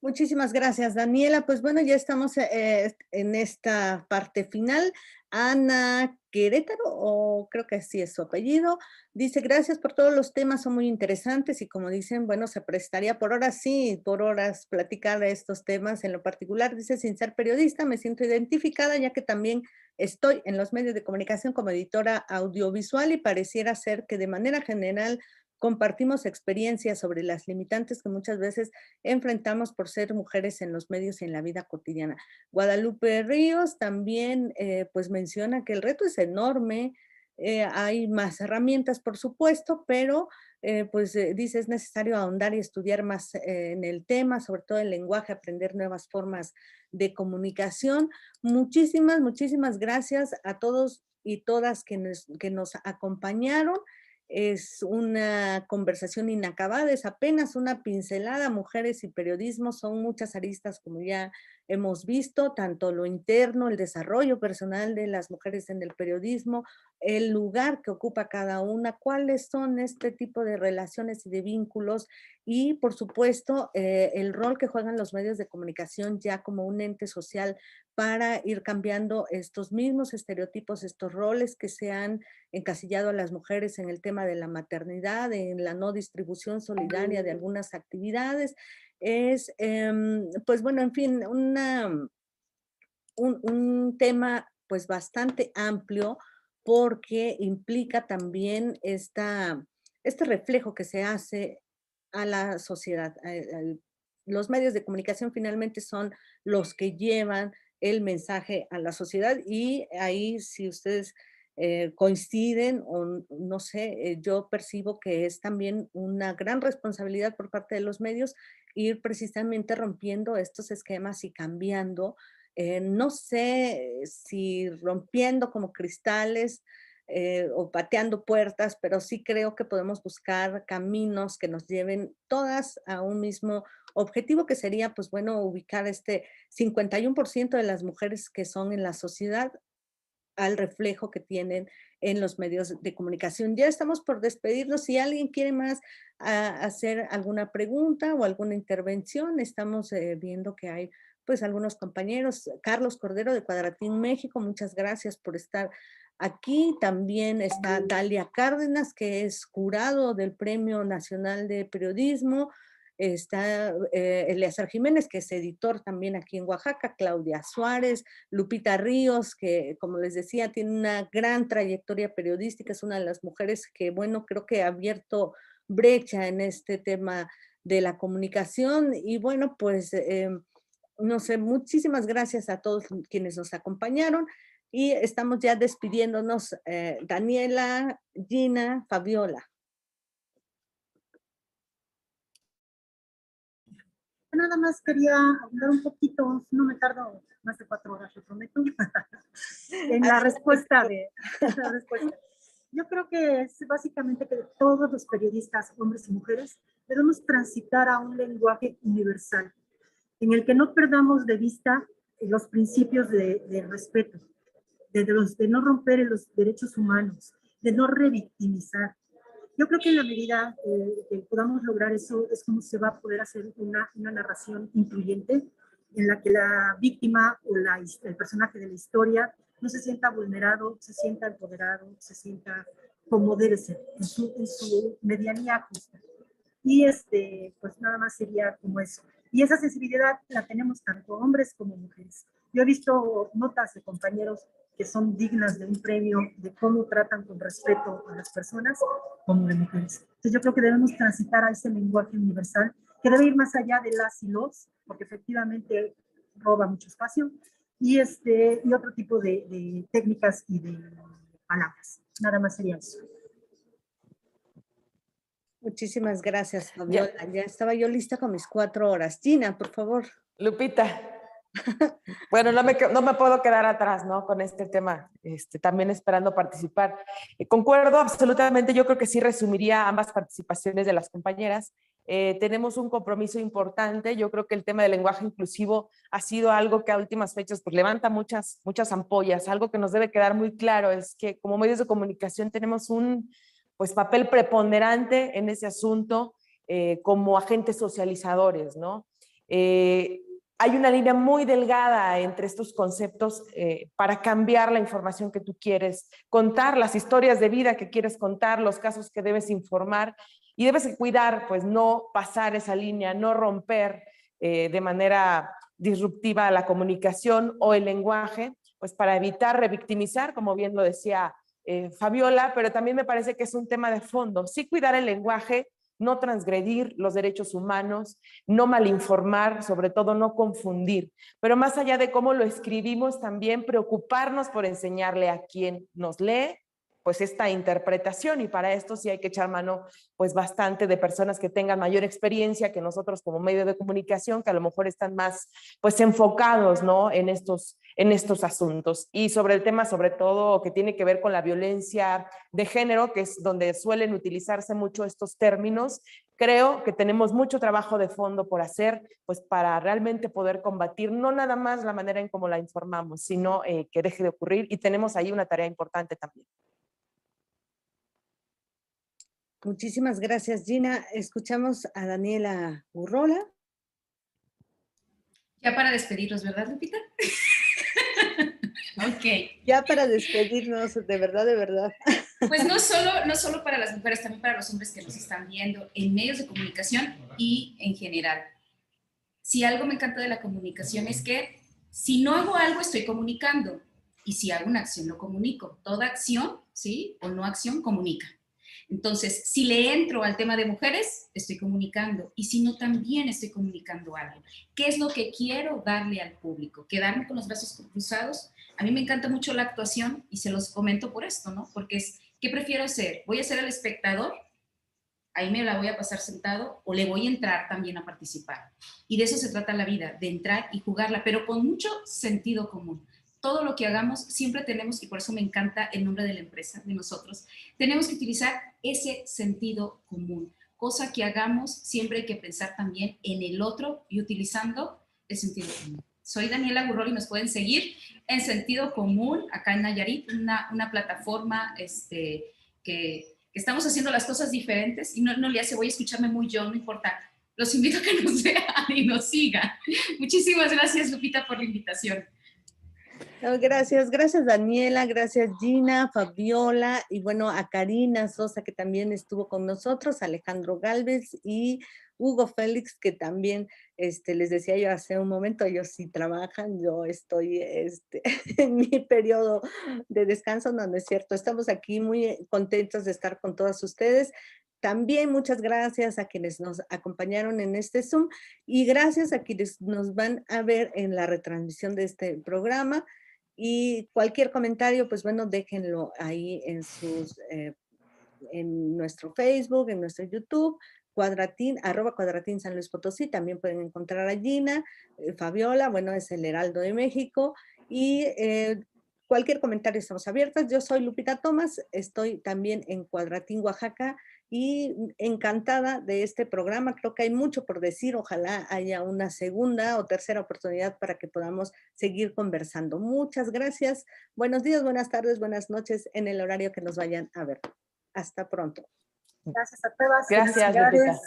Muchísimas gracias, Daniela. Pues bueno, ya estamos en esta parte final. Ana Querétaro, o creo que así es su apellido, dice, gracias por todos los temas, son muy interesantes y como dicen, bueno, se prestaría por horas, sí, por horas platicar de estos temas. En lo particular, dice, sin ser periodista, me siento identificada ya que también estoy en los medios de comunicación como editora audiovisual y pareciera ser que de manera general compartimos experiencias sobre las limitantes que muchas veces enfrentamos por ser mujeres en los medios y en la vida cotidiana. Guadalupe Ríos también pues menciona que el reto es enorme, hay más herramientas por supuesto, pero dice es necesario ahondar y estudiar más en el tema, sobre todo el lenguaje, aprender nuevas formas de comunicación. Muchísimas gracias a todos y todas que nos acompañaron. es una conversación inacabada, es apenas una pincelada. Mujeres y periodismo son muchas aristas, como ya hemos visto, tanto lo interno, el desarrollo personal de las mujeres en el periodismo, el lugar que ocupa cada una, cuáles son este tipo de relaciones y de vínculos y, por supuesto, el rol que juegan los medios de comunicación ya como un ente social para ir cambiando estos mismos estereotipos, estos roles que se han encasillado a las mujeres en el tema de la maternidad, en la no distribución solidaria de algunas actividades. Es, pues bueno, en fin, un tema pues bastante amplio porque implica también este reflejo que se hace a la sociedad. Los medios de comunicación finalmente son los que llevan el mensaje a la sociedad y ahí si ustedes coinciden o no sé, yo percibo que es también una gran responsabilidad por parte de los medios ir precisamente rompiendo estos esquemas y cambiando, no sé si rompiendo como cristales o pateando puertas, pero sí creo que podemos buscar caminos que nos lleven todas a un mismo objetivo, que sería, pues bueno, ubicar este 51% de las mujeres que son en la sociedad al reflejo que tienen en los medios de comunicación. Ya estamos por despedirnos. Si alguien quiere más hacer alguna pregunta o alguna intervención, estamos viendo que hay pues algunos compañeros. Carlos Cordero de Cuadratín México, muchas gracias por estar aquí. También está Dalia Cárdenas, que es jurado del Premio Nacional de Periodismo. Está Eleazar Jiménez, que es editor también aquí en Oaxaca, Claudia Suárez, Lupita Ríos, que como les decía, tiene una gran trayectoria periodística, es una de las mujeres que, bueno, creo que ha abierto brecha en este tema de la comunicación y bueno, pues, no sé, muchísimas gracias a todos quienes nos acompañaron y estamos ya despidiéndonos, Daniela, Gina, Fabiola. Nada más quería hablar un poquito, no me tardo más de 4 horas, lo prometo, en la respuesta Yo creo que es básicamente que todos los periodistas, hombres y mujeres, debemos transitar a un lenguaje universal, en el que no perdamos de vista los principios de respeto, de no romper los derechos humanos, de no revictimizar. Yo creo que en la medida que podamos lograr eso es como se va a poder hacer una narración incluyente en la que la víctima o el personaje de la historia no se sienta vulnerado, se sienta empoderado, se sienta como debe ser, en su medianía justa. Y pues nada más sería como eso. Y esa sensibilidad la tenemos tanto hombres como mujeres. Yo he visto notas de compañeros que son dignas de un premio, de cómo tratan con respeto a las personas, como de mujeres. Entonces yo creo que debemos transitar a ese lenguaje universal, que debe ir más allá de las y los, porque efectivamente roba mucho espacio, y otro tipo de técnicas y de palabras. Nada más sería eso. Muchísimas gracias, Fabiola. Ya estaba yo lista con mis 4 horas. Gina, por favor. Lupita. Bueno, no me puedo quedar atrás, ¿no? Con este tema, también esperando participar. Concuerdo absolutamente, yo creo que sí resumiría ambas participaciones de las compañeras. Tenemos un compromiso importante. Yo creo que el tema del lenguaje inclusivo ha sido algo que a últimas fechas pues, levanta muchas ampollas. Algo que nos debe quedar muy claro es que como medios de comunicación tenemos un pues, papel preponderante en ese asunto como agentes socializadores, ¿no? Hay una línea muy delgada entre estos conceptos para cambiar la información que tú quieres contar, las historias de vida que quieres contar, los casos que debes informar y debes cuidar, pues no pasar esa línea, no romper de manera disruptiva la comunicación o el lenguaje, pues para evitar revictimizar, como bien lo decía Fabiola, pero también me parece que es un tema de fondo. Sí cuidar el lenguaje, no transgredir los derechos humanos, no malinformar, sobre todo no confundir. Pero más allá de cómo lo escribimos, también preocuparnos por enseñarle a quien nos lee pues esta interpretación, y para esto sí hay que echar mano pues bastante de personas que tengan mayor experiencia que nosotros como medio de comunicación, que a lo mejor están más pues enfocados, ¿no?, en estos asuntos. Y sobre el tema sobre todo que tiene que ver con la violencia de género, que es donde suelen utilizarse mucho estos términos, creo que tenemos mucho trabajo de fondo por hacer, pues para realmente poder combatir no nada más la manera en cómo la informamos, sino que deje de ocurrir, y tenemos ahí una tarea importante también. Muchísimas gracias, Gina. Escuchamos a Daniela Gurrola. Ya para despedirnos, ¿verdad, Lupita? Ok. Ya para despedirnos, de verdad, de verdad. Pues no solo para las mujeres, también para los hombres que nos están viendo en medios de comunicación y en general. Si algo me encanta de la comunicación es que si no hago algo, estoy comunicando. Y si hago una acción, lo comunico. Toda acción, ¿sí?, o no acción, comunica. Entonces, si le entro al tema de mujeres, estoy comunicando. Y si no, también estoy comunicando algo. ¿Qué es lo que quiero darle al público? ¿Quedarme con los brazos cruzados? A mí me encanta mucho la actuación y se los comento por esto, ¿no? Porque es, ¿qué prefiero ser? ¿Voy a ser el espectador? Ahí me la voy a pasar sentado, o le voy a entrar también a participar. Y de eso se trata la vida, de entrar y jugarla, pero con mucho sentido común. Todo lo que hagamos siempre tenemos, y por eso me encanta el nombre de la empresa, de nosotros, tenemos que utilizar ese sentido común. Cosa que hagamos, siempre hay que pensar también en el otro y utilizando el sentido común. Soy Daniela Gurrola y nos pueden seguir en Sentido Común, acá en Nayarit, una plataforma que estamos haciendo las cosas diferentes, y no le hace, voy a escucharme muy yo, no importa. Los invito a que nos vean y nos sigan. Muchísimas gracias, Lupita, por la invitación. No, gracias Daniela, gracias Gina, Fabiola, y bueno, a Karina Sosa, que también estuvo con nosotros, Alejandro Galvez y Hugo Félix, que también, les decía yo hace un momento, ellos sí trabajan, yo estoy en mi periodo de descanso, no es cierto, estamos aquí muy contentos de estar con todas ustedes. También muchas gracias a quienes nos acompañaron en este Zoom, y gracias a quienes nos van a ver en la retransmisión de este programa. Y cualquier comentario, pues bueno, déjenlo ahí en nuestro Facebook, en nuestro YouTube, @Cuadratín San Luis Potosí. También pueden encontrar a Gina, Fabiola, bueno, es el Heraldo de México, y cualquier comentario, estamos abiertas. Yo soy Lupita Tomás, estoy también en Cuadratín, Oaxaca, y encantada de este programa. Creo que hay mucho por decir, ojalá haya una segunda o tercera oportunidad para que podamos seguir conversando. Muchas gracias, buenos días, buenas tardes, buenas noches, en el horario que nos vayan a ver. Hasta pronto. Gracias a todas. Gracias, Lupita.